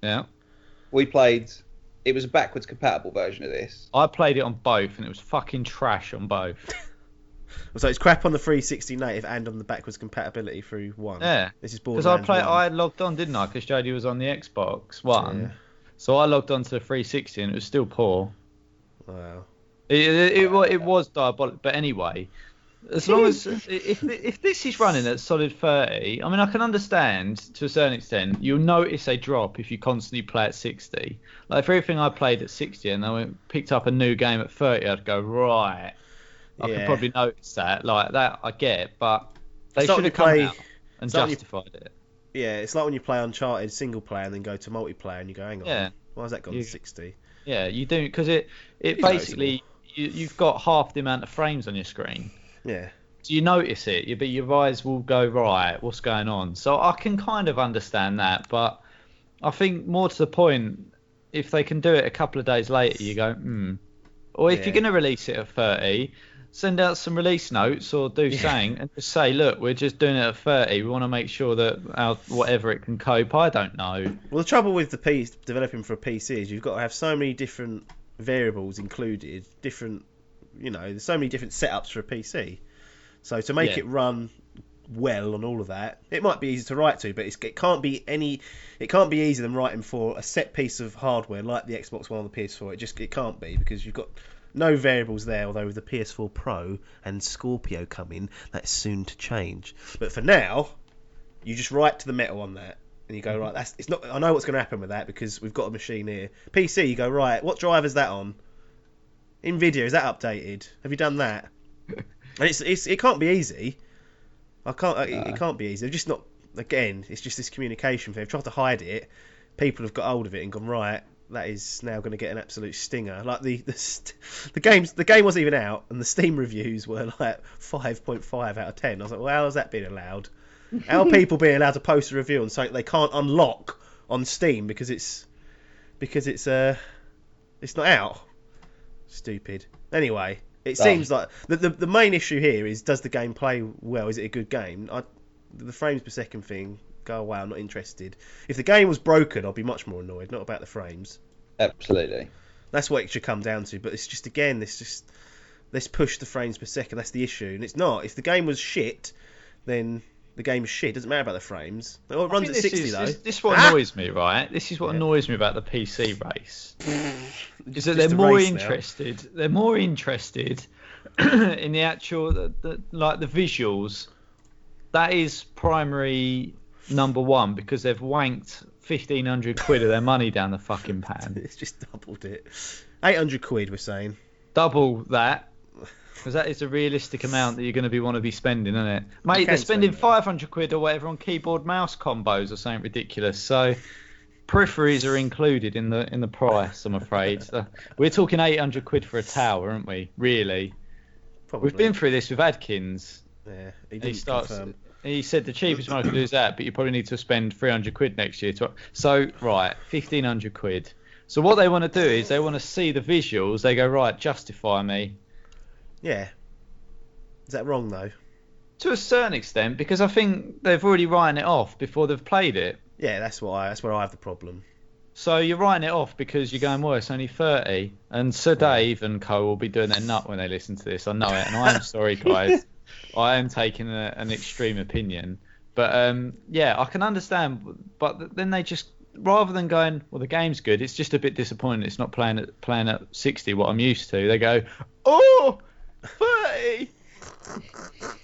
B: Yeah.
C: We played. It was a backwards compatible version of this.
B: I played it on both, and it was fucking trash on both.
A: So it's crap on the 360 native and on the backwards compatibility through one.
B: Yeah.
A: This is Borderlands.
B: Because I logged on, didn't I? Because Jodie was on the Xbox One. Yeah. So I logged on to the 360 and it was still poor.
A: Wow.
B: It was diabolical. But anyway, as long as if this is running at solid 30, I mean, I can understand to a certain extent. You'll notice a drop if you constantly play at 60. Like for everything I played at 60 and I picked up a new game at 30, I'd go right. I could probably notice that. Like that, I get, but they should have come out and justified it.
A: Yeah, it's like when you play Uncharted single player and then go to multiplayer and you go, hang on, why has that gone to 60?
B: Yeah, you do, because it basically, you've got half the amount of frames on your screen.
A: Yeah.
B: So you notice it, but your eyes will go, right, what's going on? So I can kind of understand that, but I think more to the point, if they can do it a couple of days later, you go, Or if you're going to release it at 30... send out some release notes or do something and just say, look, we're just doing it at 30. We want to make sure that whatever it can cope. I don't know. Well,
A: the trouble with developing for a PC is you've got to have so many different variables included, there's so many different setups for a PC. So to make it run well on all of that, it might be easy to write to, but it can't be easier than writing for a set piece of hardware like the Xbox One or the PS4. It can't be, because you've got no variables there, although with the PS4 Pro and Scorpio coming, that's soon to change. But for now, you just write to the metal on that, and you go, right, I know what's going to happen with that, because we've got a machine here. PC, you go, right, what drive is that on? NVIDIA, is that updated? Have you done that? And it can't be easy. It can't be easy. They're just not. Again, it's just this communication thing. They've tried to hide it. People have got hold of it and gone, right, that is now going to get an absolute stinger. Like the game wasn't even out, and the Steam reviews were like 5.5 out of 10. I was like, well, how has that been allowed? How are people being allowed to post a review on something they can't unlock on Steam because it's not out? Stupid. Anyway, it seems like the main issue here is, does the game play well? Is it a good game? The frames per second thing, go away, I'm not interested. If the game was broken, I'd be much more annoyed, not about the frames.
C: Absolutely. That's
A: what it should come down to. But it's just, again, let's push the frames per second. That's the issue. And it's not. If the game was shit, then the game's shit. It doesn't matter about the frames. It runs at 60 though.
B: This is what annoys me, right? This is what annoys me about the PC race. Is that they're more interested. They're more interested in the actual, the visuals. That is primary number one, because they've wanked 1,500 quid of their money down the fucking pan.
A: It's just doubled it. 800 quid, we're saying.
B: Double that, because that is a realistic amount that you're going to want to be spending, isn't it? Mate, they're spending 500 quid or whatever on keyboard mouse combos or something ridiculous. So peripheries are included in the price, I'm afraid. So we're talking 800 quid for a tower, aren't we? Really? Probably. We've been through this with Adkins.
A: Yeah, he didn't confirm.
B: He said the cheapest one I could do is that, but you probably need to spend 300 quid next year. So, right, 1,500 quid. So what they want to do is they want to see the visuals. They go, right, justify me.
A: Yeah. Is that wrong, though?
B: To a certain extent, because I think they've already written it off before they've played it.
A: Yeah, that's where I have the problem.
B: So you're writing it off because you're going, well, it's only 30. And Sir Dave and co will be doing their nut when they listen to this. I know it, and I am sorry, guys. I am taking an extreme opinion, but I can understand. But then they just, rather than going, well, the game's good, it's just a bit disappointing. It's not playing at 60, what I'm used to. They go, 30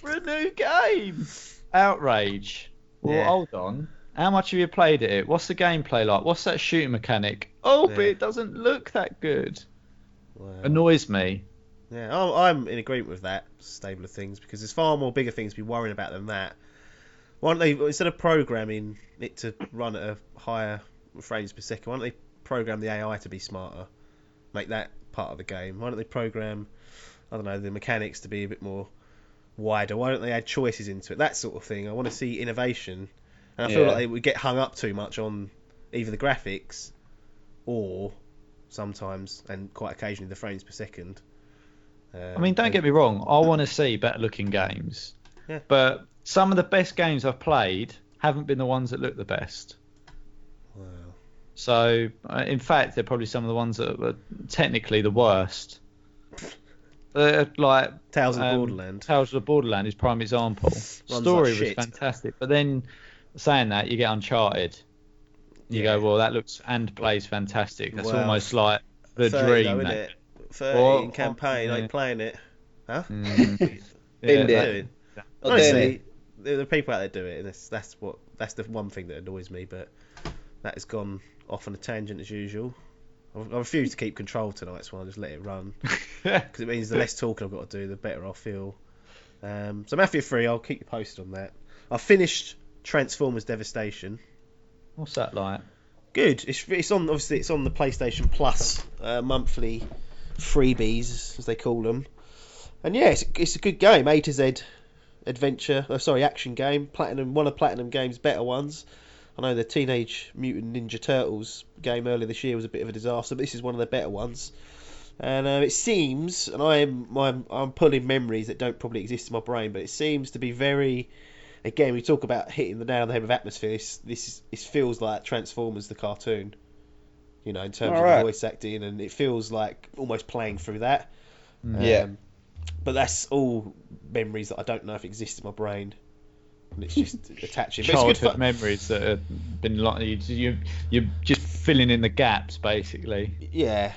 B: for a new game, outrage. Well, hold on. How much have you played at it? What's the gameplay like? What's that shooting mechanic? But it doesn't look that good. Annoys me.
A: Yeah, I'm in agreement with that stable of things because there's far more bigger things to be worrying about than that. Why don't they, instead of programming it to run at a higher frames per second, why don't they program the AI to be smarter? Make that part of the game. Why don't they program, I don't know, the mechanics to be a bit more wider? Why don't they add choices into it? That sort of thing. I want to see innovation. And I feel like they would get hung up too much on either the graphics or sometimes, and quite occasionally, the frames per second.
B: I mean, don't get me wrong. I want to see better looking games.
A: Yeah.
B: But some of the best games I've played haven't been the ones that look the best.
A: Wow.
B: So, in fact, they're probably some of the ones that are technically the worst. Like
A: Tales of the Borderland.
B: Tales of the Borderland is prime example. Story was fantastic, but then saying that, you get Uncharted. You go, well, that looks and plays fantastic. That's almost like the
A: 30
B: dream.
A: though, isn't it? 30 in campaign, ain't playing it. Huh? Honestly, there are people out there do it, and that's the one thing that annoys me. But that has gone off on a tangent as usual. I refuse to keep control tonight, so I'll just let it run because it means the less talking I've got to do, the better I'll feel. So Mafia 3, I'll keep you posted on that. I finished Transformers Devastation.
B: What's that like?
A: Good. It's on, obviously it's on the PlayStation Plus monthly freebies as they call them, and yeah, it's a good game. A to Z action game. One of Platinum Games' better ones. I know the Teenage Mutant Ninja Turtles game earlier this year was a bit of a disaster, but this is one of the better ones. And it seems, and I'm pulling memories that don't probably exist in my brain, but it seems to be very. Again, we talk about hitting the nail on the head with atmosphere. This feels like Transformers the cartoon, in terms of the voice acting, and it feels like almost playing through that. But that's all memories that I don't know if exist in my brain, and it's just attaching.
B: Childhood memories that have been like you're just filling in the gaps, basically.
A: Yeah.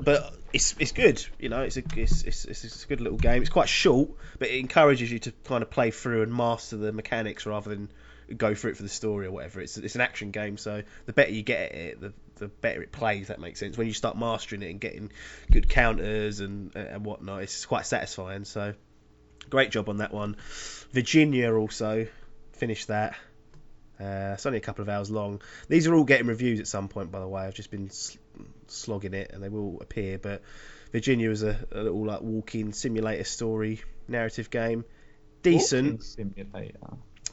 A: But it's good. It's a good little game. It's quite short, but it encourages you to kind of play through and master the mechanics rather than go through it for the story or whatever. It's an action game, so the better you get at it, the better it plays. That makes sense. When you start mastering it and getting good counters and whatnot, it's quite satisfying. So great job on that one. Virginia also finished that. It's only a couple of hours long. These are all getting reviews at some point, by the way. I've just been slogging it, and they will appear. But Virginia is a little like walking simulator story narrative game. Decent.
B: Walking simulator.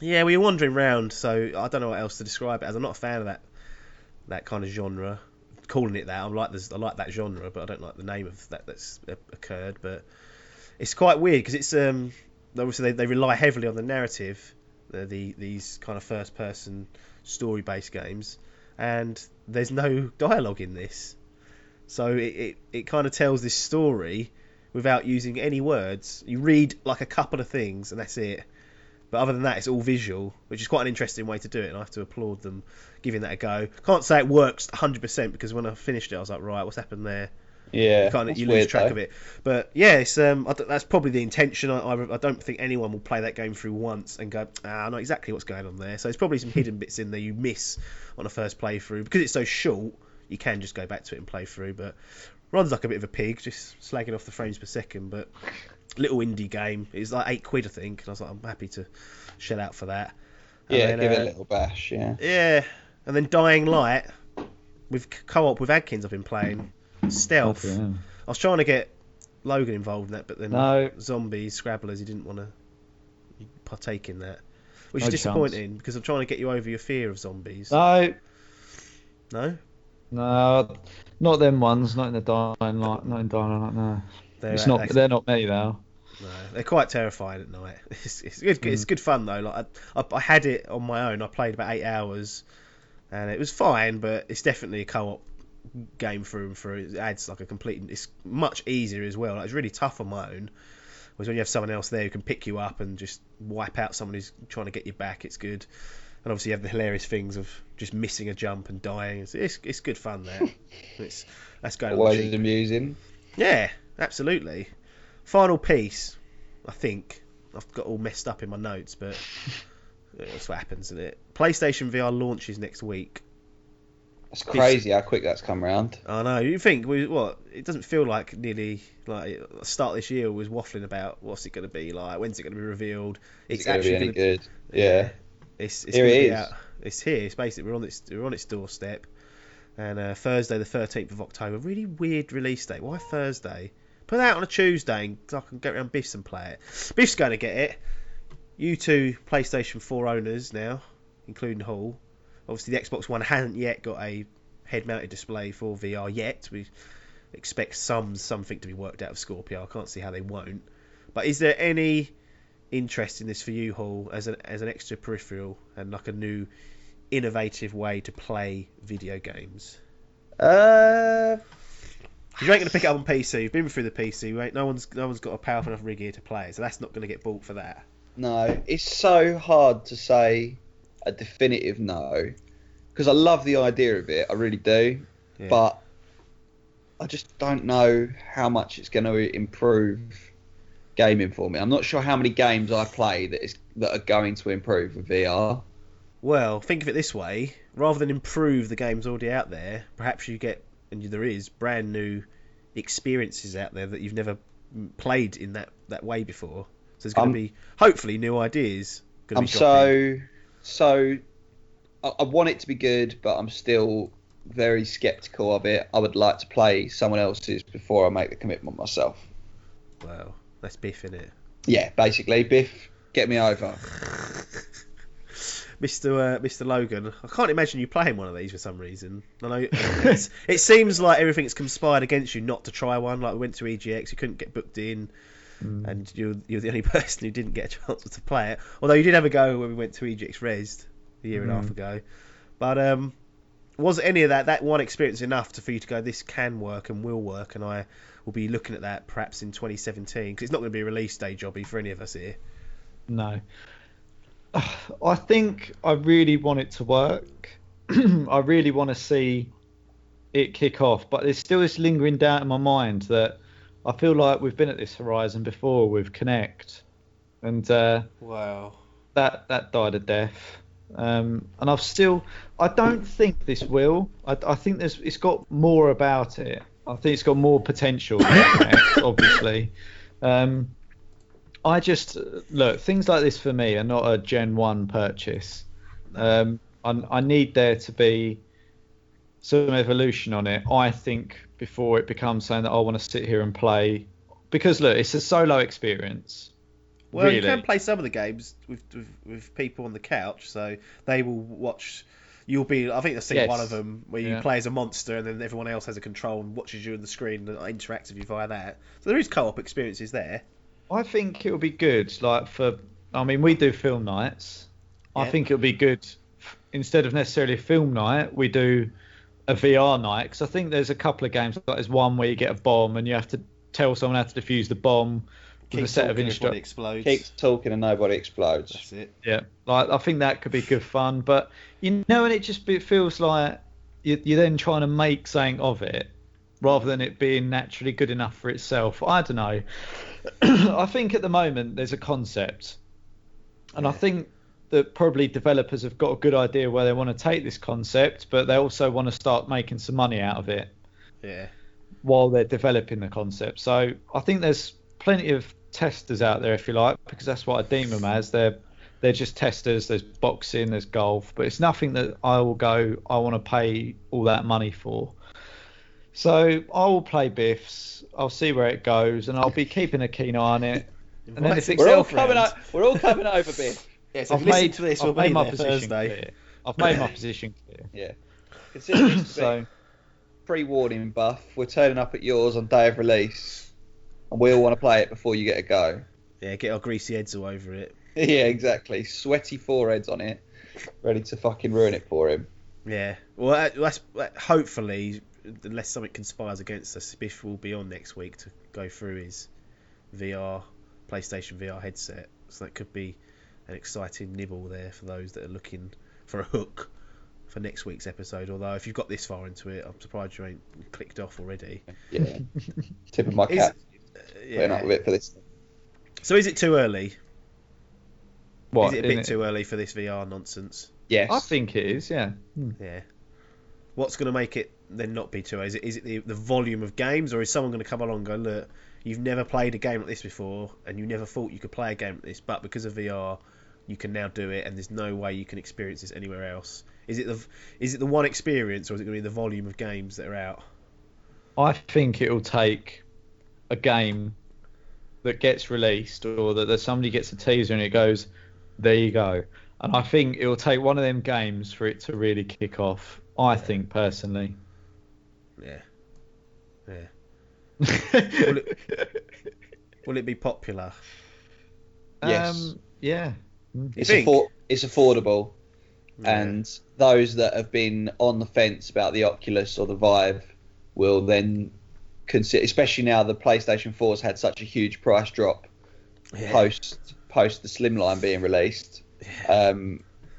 A: Yeah, we were wandering around, so I don't know what else to describe it as. I'm not a fan of that kind of genre. Calling it that, I like that genre, but I don't like the name of that's occurred. But it's quite weird because it's obviously they rely heavily on the narrative. These kind of first-person story-based games, and there's no dialogue in this, so it kind of tells this story without using any words. You read like a couple of things, and that's it. But other than that, it's all visual, which is quite an interesting way to do it, and I have to applaud them giving that a go. Can't say it works 100% because when I finished it, I was like, right, what's happened there?
C: Yeah,
A: you lose track of it. But yeah, it's that's probably the intention. I don't think anyone will play that game through once and go, I know exactly what's going on there. So there's probably some hidden bits in there you miss on a first playthrough. Because it's so short, you can just go back to it and play through. But runs like a bit of a pig, just slagging off the frames per second. But little indie game. It's like £8, I think. And I was like, I'm happy to shell out for that. And
C: then, give it a little bash, yeah.
A: Yeah. And then Dying Light with co-op with Adkins I've been playing. Stealth.
B: Okay, yeah.
A: I was trying to get Logan involved in that, but then zombies, scrabblers, he didn't want to partake in that, which is disappointing because I'm trying to get you over your fear of zombies.
B: No,
A: not
B: them ones. Not in the Dying Light. Not in Dying Light. No, they're not me though.
A: No, they're quite terrifying at night. It's good. It's good fun though. Like I had it on my own. I played about 8 hours, and it was fine. But it's definitely a co-op game through and through. It adds like it's much easier as well. Like, it's really tough on my own, whereas when you have someone else there who can pick you up and just wipe out someone who's trying to get you back, it's good. And obviously you have the hilarious things of just missing a jump and dying. It's good fun there. That's going
C: always amusing.
A: Yeah, absolutely. Final piece, I think I've got all messed up in my notes, but that's what happens, isn't it? PlayStation VR launches next week.
C: It's crazy how quick that's come round.
A: I know. You think it doesn't feel like nearly like the start of this year was waffling about what's it going to be like, when's it going to be revealed.
C: It's actually going to be any good. Yeah.
A: It's
C: here
A: it
C: it
A: is.
C: is.
A: Out. It's here. It's basically we're on its doorstep. And Thursday the 13th of October. Really weird release date. Why Thursday? Put it out on a Tuesday so I can get around Biff's and play it. Biff's going to get it. You two PlayStation 4 owners now, including Hall. Obviously, the Xbox One hasn't yet got a head-mounted display for VR yet. We expect something to be worked out of Scorpio. I can't see how they won't. But is there any interest in this for you, Hall, as an extra peripheral and like a new, innovative way to play video games? You ain't going to pick it up on PC. You've been through the PC. Right? No one's got a powerful enough rig here to play it, so that's not going to get bought for that.
C: No, it's so hard to say a definitive no, because I love the idea of it, I really do, but I just don't know how much it's going to improve gaming for me. I'm not sure how many games I play that are going to improve with VR.
A: Well, think of it this way: rather than improve the games already out there, perhaps you get, and there is, brand new experiences out there that you've never played in that way before. So there's going to be hopefully new ideas.
C: I want it to be good, but I'm still very sceptical of it. I would like to play someone else's before I make the commitment myself.
A: Wow, that's Biff, innit?
C: Yeah, basically, Biff, get me over.
A: Mr. Logan, I can't imagine you playing one of these for some reason. I know it seems like everything's conspired against you not to try one. Like we went to EGX, you couldn't get booked in, and you're the only person who didn't get a chance to play it. Although you did have a go when we went to EGX Res a year and a half ago. But was any of that one experience enough for you to go, this can work and will work, and I will be looking at that perhaps in 2017, because it's not going to be a release day jobby for any of us here.
B: No. I think I really want it to work. I really want to see it kick off, but there's still this lingering doubt in my mind that I feel like we've been at this horizon before with Kinect, and
A: wow,
B: that died a death. And I don't think this will. I think it's got more about it. I think it's got more potential than Kinect, obviously. I just look, things like this for me are not a Gen 1 purchase. I need there to be some evolution on it, I think, before it becomes something that I want to sit here and play. Because look, it's a solo experience.
A: Well,
B: really.
A: You can play some of the games with people on the couch, so they will watch. I think I've seen one of them where you play as a monster and then everyone else has a control and watches you on the screen and interacts with you via that. So there is co-op experiences there.
B: I think it would be good, we do film nights. Yeah. I think it would be good, instead of necessarily a film night, we do a VR night, because I think there's a couple of games, like there's one where you get a bomb and you have to tell someone how to defuse the bomb with a set of instructions.
C: Keep talking and nobody explodes.
A: That's it.
B: Yeah, I think that could be good fun, but and it feels like you're then trying to make something of it, rather than it being naturally good enough for itself. I don't know. I think at the moment there's a concept, and I think that probably developers have got a good idea where they want to take this concept, but they also want to start making some money out of it.
A: Yeah.
B: While they're developing the concept. So I think there's plenty of testers out there, if you like, because that's what I deem them as. They're just testers. There's boxing, there's golf, but it's nothing that I will go, I want to pay all that money for. So I will play Biff's. I'll see where it goes, and I'll be keeping a keen eye on it. And then if
C: we're all coming over, Biff.
A: Yes, I've made to this. I've made my position
B: clear. I've made my position clear.
C: Yeah. Consider this pre-warning buff. We're turning up at yours on day of release, and we all want to play it before you get a go.
A: Yeah, get our greasy heads all over it.
C: Yeah, exactly. Sweaty foreheads on it, ready to fucking ruin it for him.
A: Yeah. Well, that's hopefully, unless something conspires against us, Biff will be on next week to go through his PlayStation VR headset. So that could be an exciting nibble there for those that are looking for a hook for next week's episode. Although if you've got this far into it, I'm surprised you ain't clicked off already.
C: Yeah. Tip of my cap. Putting up with it for this.
A: So is it too early?
B: What?
A: Is it a bit too early for this VR nonsense?
C: Yes.
B: I think it is, yeah.
A: Yeah. what's going to make it then not be 2A? Is it the volume of games, or is someone going to come along and go, look, you've never played a game like this before, and you never thought you could play a game like this, but because of VR, you can now do it, and there's no way you can experience this anywhere else? Is it the one experience, or is it going to be the volume of games that are out?
B: I think it'll take a game that gets released, or that somebody gets a teaser and it goes, there you go. And I think it'll take one of them games for it to really kick off. I think, personally.
A: Yeah. Will it be popular?
C: Yes.
B: Yeah.
C: It's affordable, and those that have been on the fence about the Oculus or the Vive will then consider, especially now the PlayStation 4's had such a huge price drop post the Slimline being released.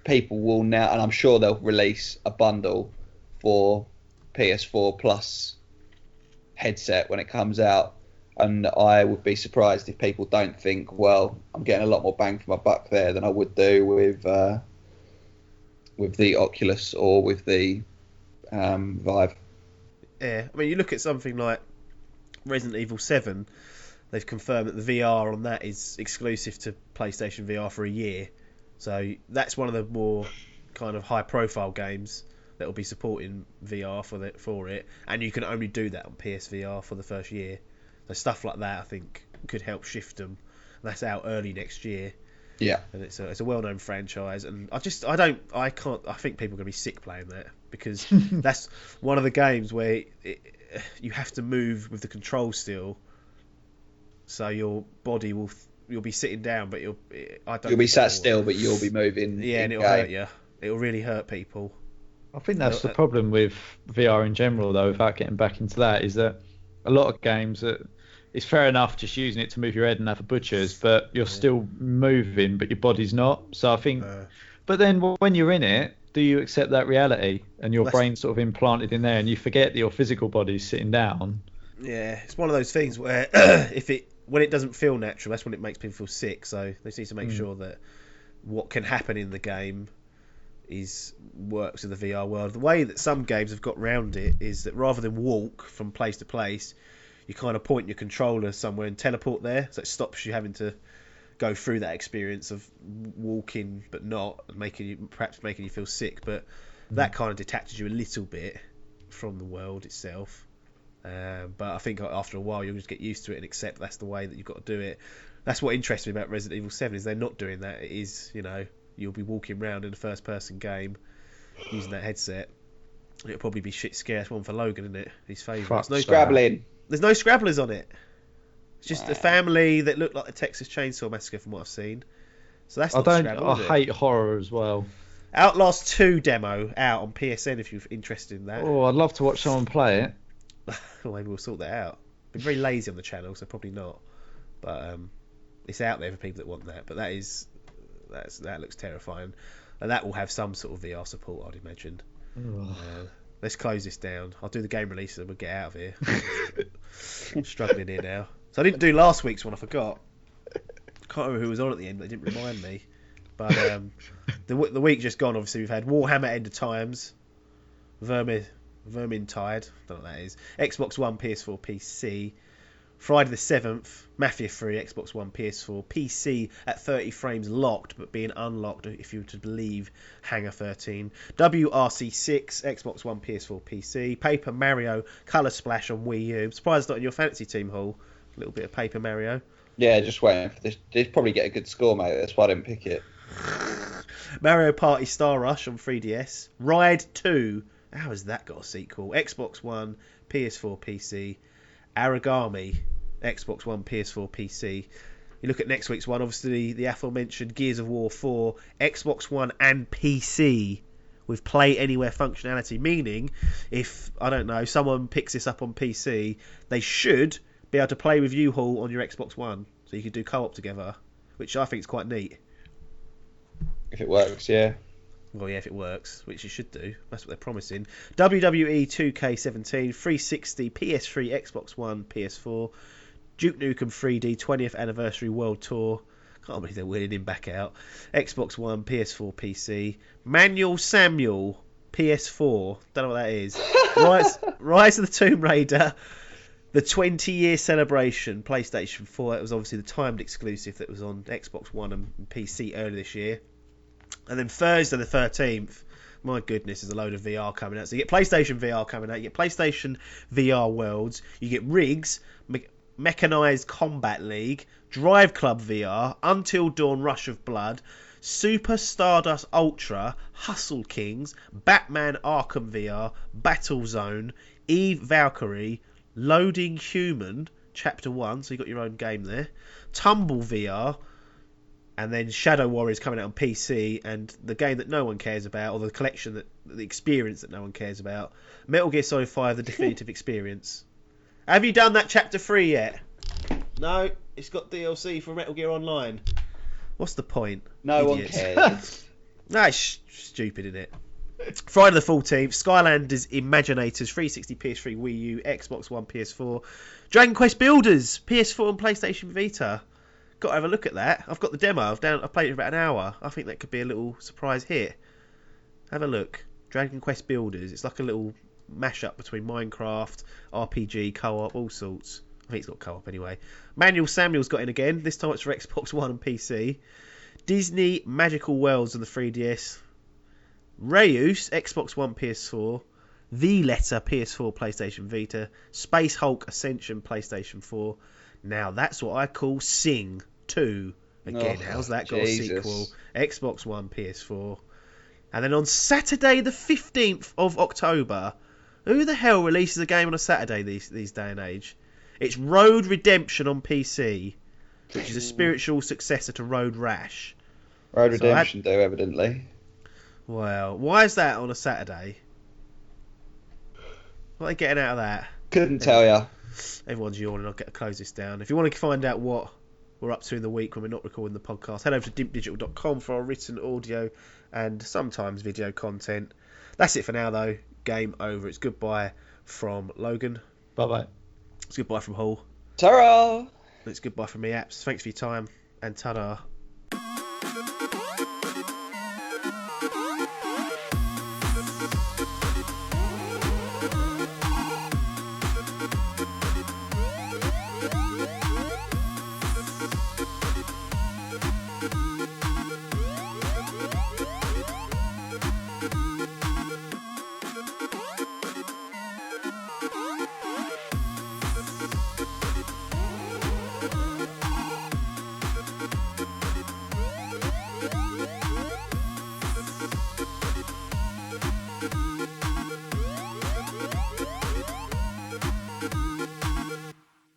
C: People will now, and I'm sure they'll release a bundle for PS4 Plus headset when it comes out, and I would be surprised if people don't think, well, I'm getting a lot more bang for my buck there than I would do with the Oculus or with the Vive.
A: Yeah, I mean, you look at something like Resident Evil 7, they've confirmed that the VR on that is exclusive to PlayStation VR for a year. So that's one of the more kind of high-profile games that will be supporting VR for it, and you can only do that on PSVR for the first year. So stuff like that, I think, could help shift them. That's out early next year.
C: Yeah,
A: and it's a well-known franchise, and I think people are going to be sick playing that, because that's one of the games where you have to move with the control still, so your body you'll be sitting down, but you'll be
C: sat still, but you'll be moving.
A: Yeah, and it'll hurt you. It'll really hurt people.
B: I think that's the problem with VR in general, though, without getting back into that, is that a lot of games that it's fair enough just using it to move your head and have a butcher's, but you're still moving, but your body's not. So I think, but then when you're in it, do you accept that reality, and your brain's sort of implanted in there, and you forget that your physical body's sitting down?
A: Yeah, it's one of those things where when it doesn't feel natural, that's when it makes people feel sick. So they just need to make sure that what can happen in the game works in the VR world. The way that some games have got round it is that rather than walk from place to place, you kind of point your controller somewhere and teleport there, so it stops you having to go through that experience of walking but not, perhaps making you feel sick. But that kind of detaches you a little bit from the world itself. But I think after a while you'll just get used to it and accept that's the way that you've got to do it. That's what interests me about Resident Evil 7, is they're not doing that. It is, you'll be walking around in a first-person game using that headset. It'll probably be shit scary. That's one for Logan, isn't it? His favourite.
C: Scrabbling.
A: There's no Scrabblers on it. It's just a family that look like the Texas Chainsaw Massacre from what I've seen. So that's not Scrabble, is it?
B: I hate horror as well.
A: Outlast 2 demo out on PSN if you're interested in that.
B: Oh, I'd love to watch someone play it.
A: Well, maybe we'll sort that out. Been very lazy on the channel, so probably not. But it's out there for people that want that. But that looks terrifying, and that will have some sort of VR support, I'd imagine. Let's close this down. I'll do the game release and we'll get out of here. I'm struggling here now. So I didn't do last week's one. I forgot. Can't remember who was on at the end. They didn't remind me. But the week just gone, obviously we've had Warhammer End of Times, Vermintide, I don't know what that is, Xbox One, PS4, PC, Friday the 7th, Mafia 3, Xbox One, PS4, PC at 30 frames locked, but being unlocked if you were to believe Hangar 13, WRC 6, Xbox One, PS4, PC, Paper Mario Colour Splash on Wii U. I'm surprised it's not in your fantasy team, Hall. A little bit of Paper Mario.
C: Yeah, just waiting for this. They'd probably get a good score, mate. That's why I didn't pick it.
A: Mario Party Star Rush on 3DS, Ride 2. How has that got a sequel? Xbox One, PS4, PC, Aragami, Xbox One, PS4, PC. You look at next week's one, obviously the aforementioned Gears of War 4, Xbox One and PC with Play Anywhere functionality, meaning if, I don't know, someone picks this up on PC, they should be able to play with you, Hall, on your Xbox One, so you could do co-op together, which I think is quite neat.
C: If it works, yeah.
A: Well, yeah, if it works, which it should do. That's what they're promising. WWE 2K17, 360, PS3, Xbox One, PS4, Duke Nukem 3D 20th Anniversary World Tour. Can't believe they're winning him back out. Xbox One, PS4, PC. Manual Samuel, PS4. Don't know what that is. Rise of the Tomb Raider. The 20-year celebration, PlayStation 4. It was obviously the timed exclusive that was on Xbox One and PC earlier this year. And then Thursday the 13th, my goodness, there's a load of VR coming out. So you get PlayStation VR coming out, you get PlayStation VR Worlds, you get Rigs, Mechanized Combat League, Drive Club VR, Until Dawn Rush of Blood, Super Stardust Ultra, Hustle Kings, Batman Arkham VR, Battlezone, Eve Valkyrie, Loading Human, Chapter 1, so you got your own game there, Tumble VR, and then Shadow Warriors coming out on PC, and the game that no one cares about, or the collection the experience that no one cares about, Metal Gear Solid 5: The Definitive Experience. Have you done that Chapter 3 yet? No, it's got DLC for Metal Gear Online. What's the point?
C: No
A: Idiots.
C: one cares.
A: That's stupid, isn't it? Friday the 14th, Skylanders Imaginators, 360, PS3, Wii U, Xbox One, PS4, Dragon Quest Builders, PS4 and PlayStation Vita. Got to have a look at that. I've got the demo. I've played it for about an hour. I think that could be a little surprise hit. Have a look. Dragon Quest Builders. It's like a little mashup between Minecraft, RPG, co-op, all sorts. I think it's got co-op anyway. Manuel Samuel's got in again. This time it's for Xbox One and PC. Disney Magical Worlds on the 3DS. Reus, Xbox One, PS4. The Letter, PS4, PlayStation Vita. Space Hulk Ascension, PlayStation 4. Now that's what I call Sing 2. Again, how's that got a sequel? Xbox One, PS4. And then on Saturday the 15th of October, who the hell releases a game on a Saturday these day and age? It's Road Redemption on PC, which is a spiritual successor to Road Rash.
C: Road Redemption do, evidently.
A: Well, why is that on a Saturday? What are they getting out of that?
C: Couldn't tell ya.
A: Everyone's yawning. I'll close this down. If you want to find out what we're up to in the week when we're not recording the podcast, head over to dimpdigital.com for our written audio and sometimes video content. That's it for now, though. Game over. It's goodbye from Logan.
B: Bye-bye.
A: It's goodbye from Hall.
C: Ta-ra!
A: It's goodbye from me, Apps. Thanks for your time, and ta-da.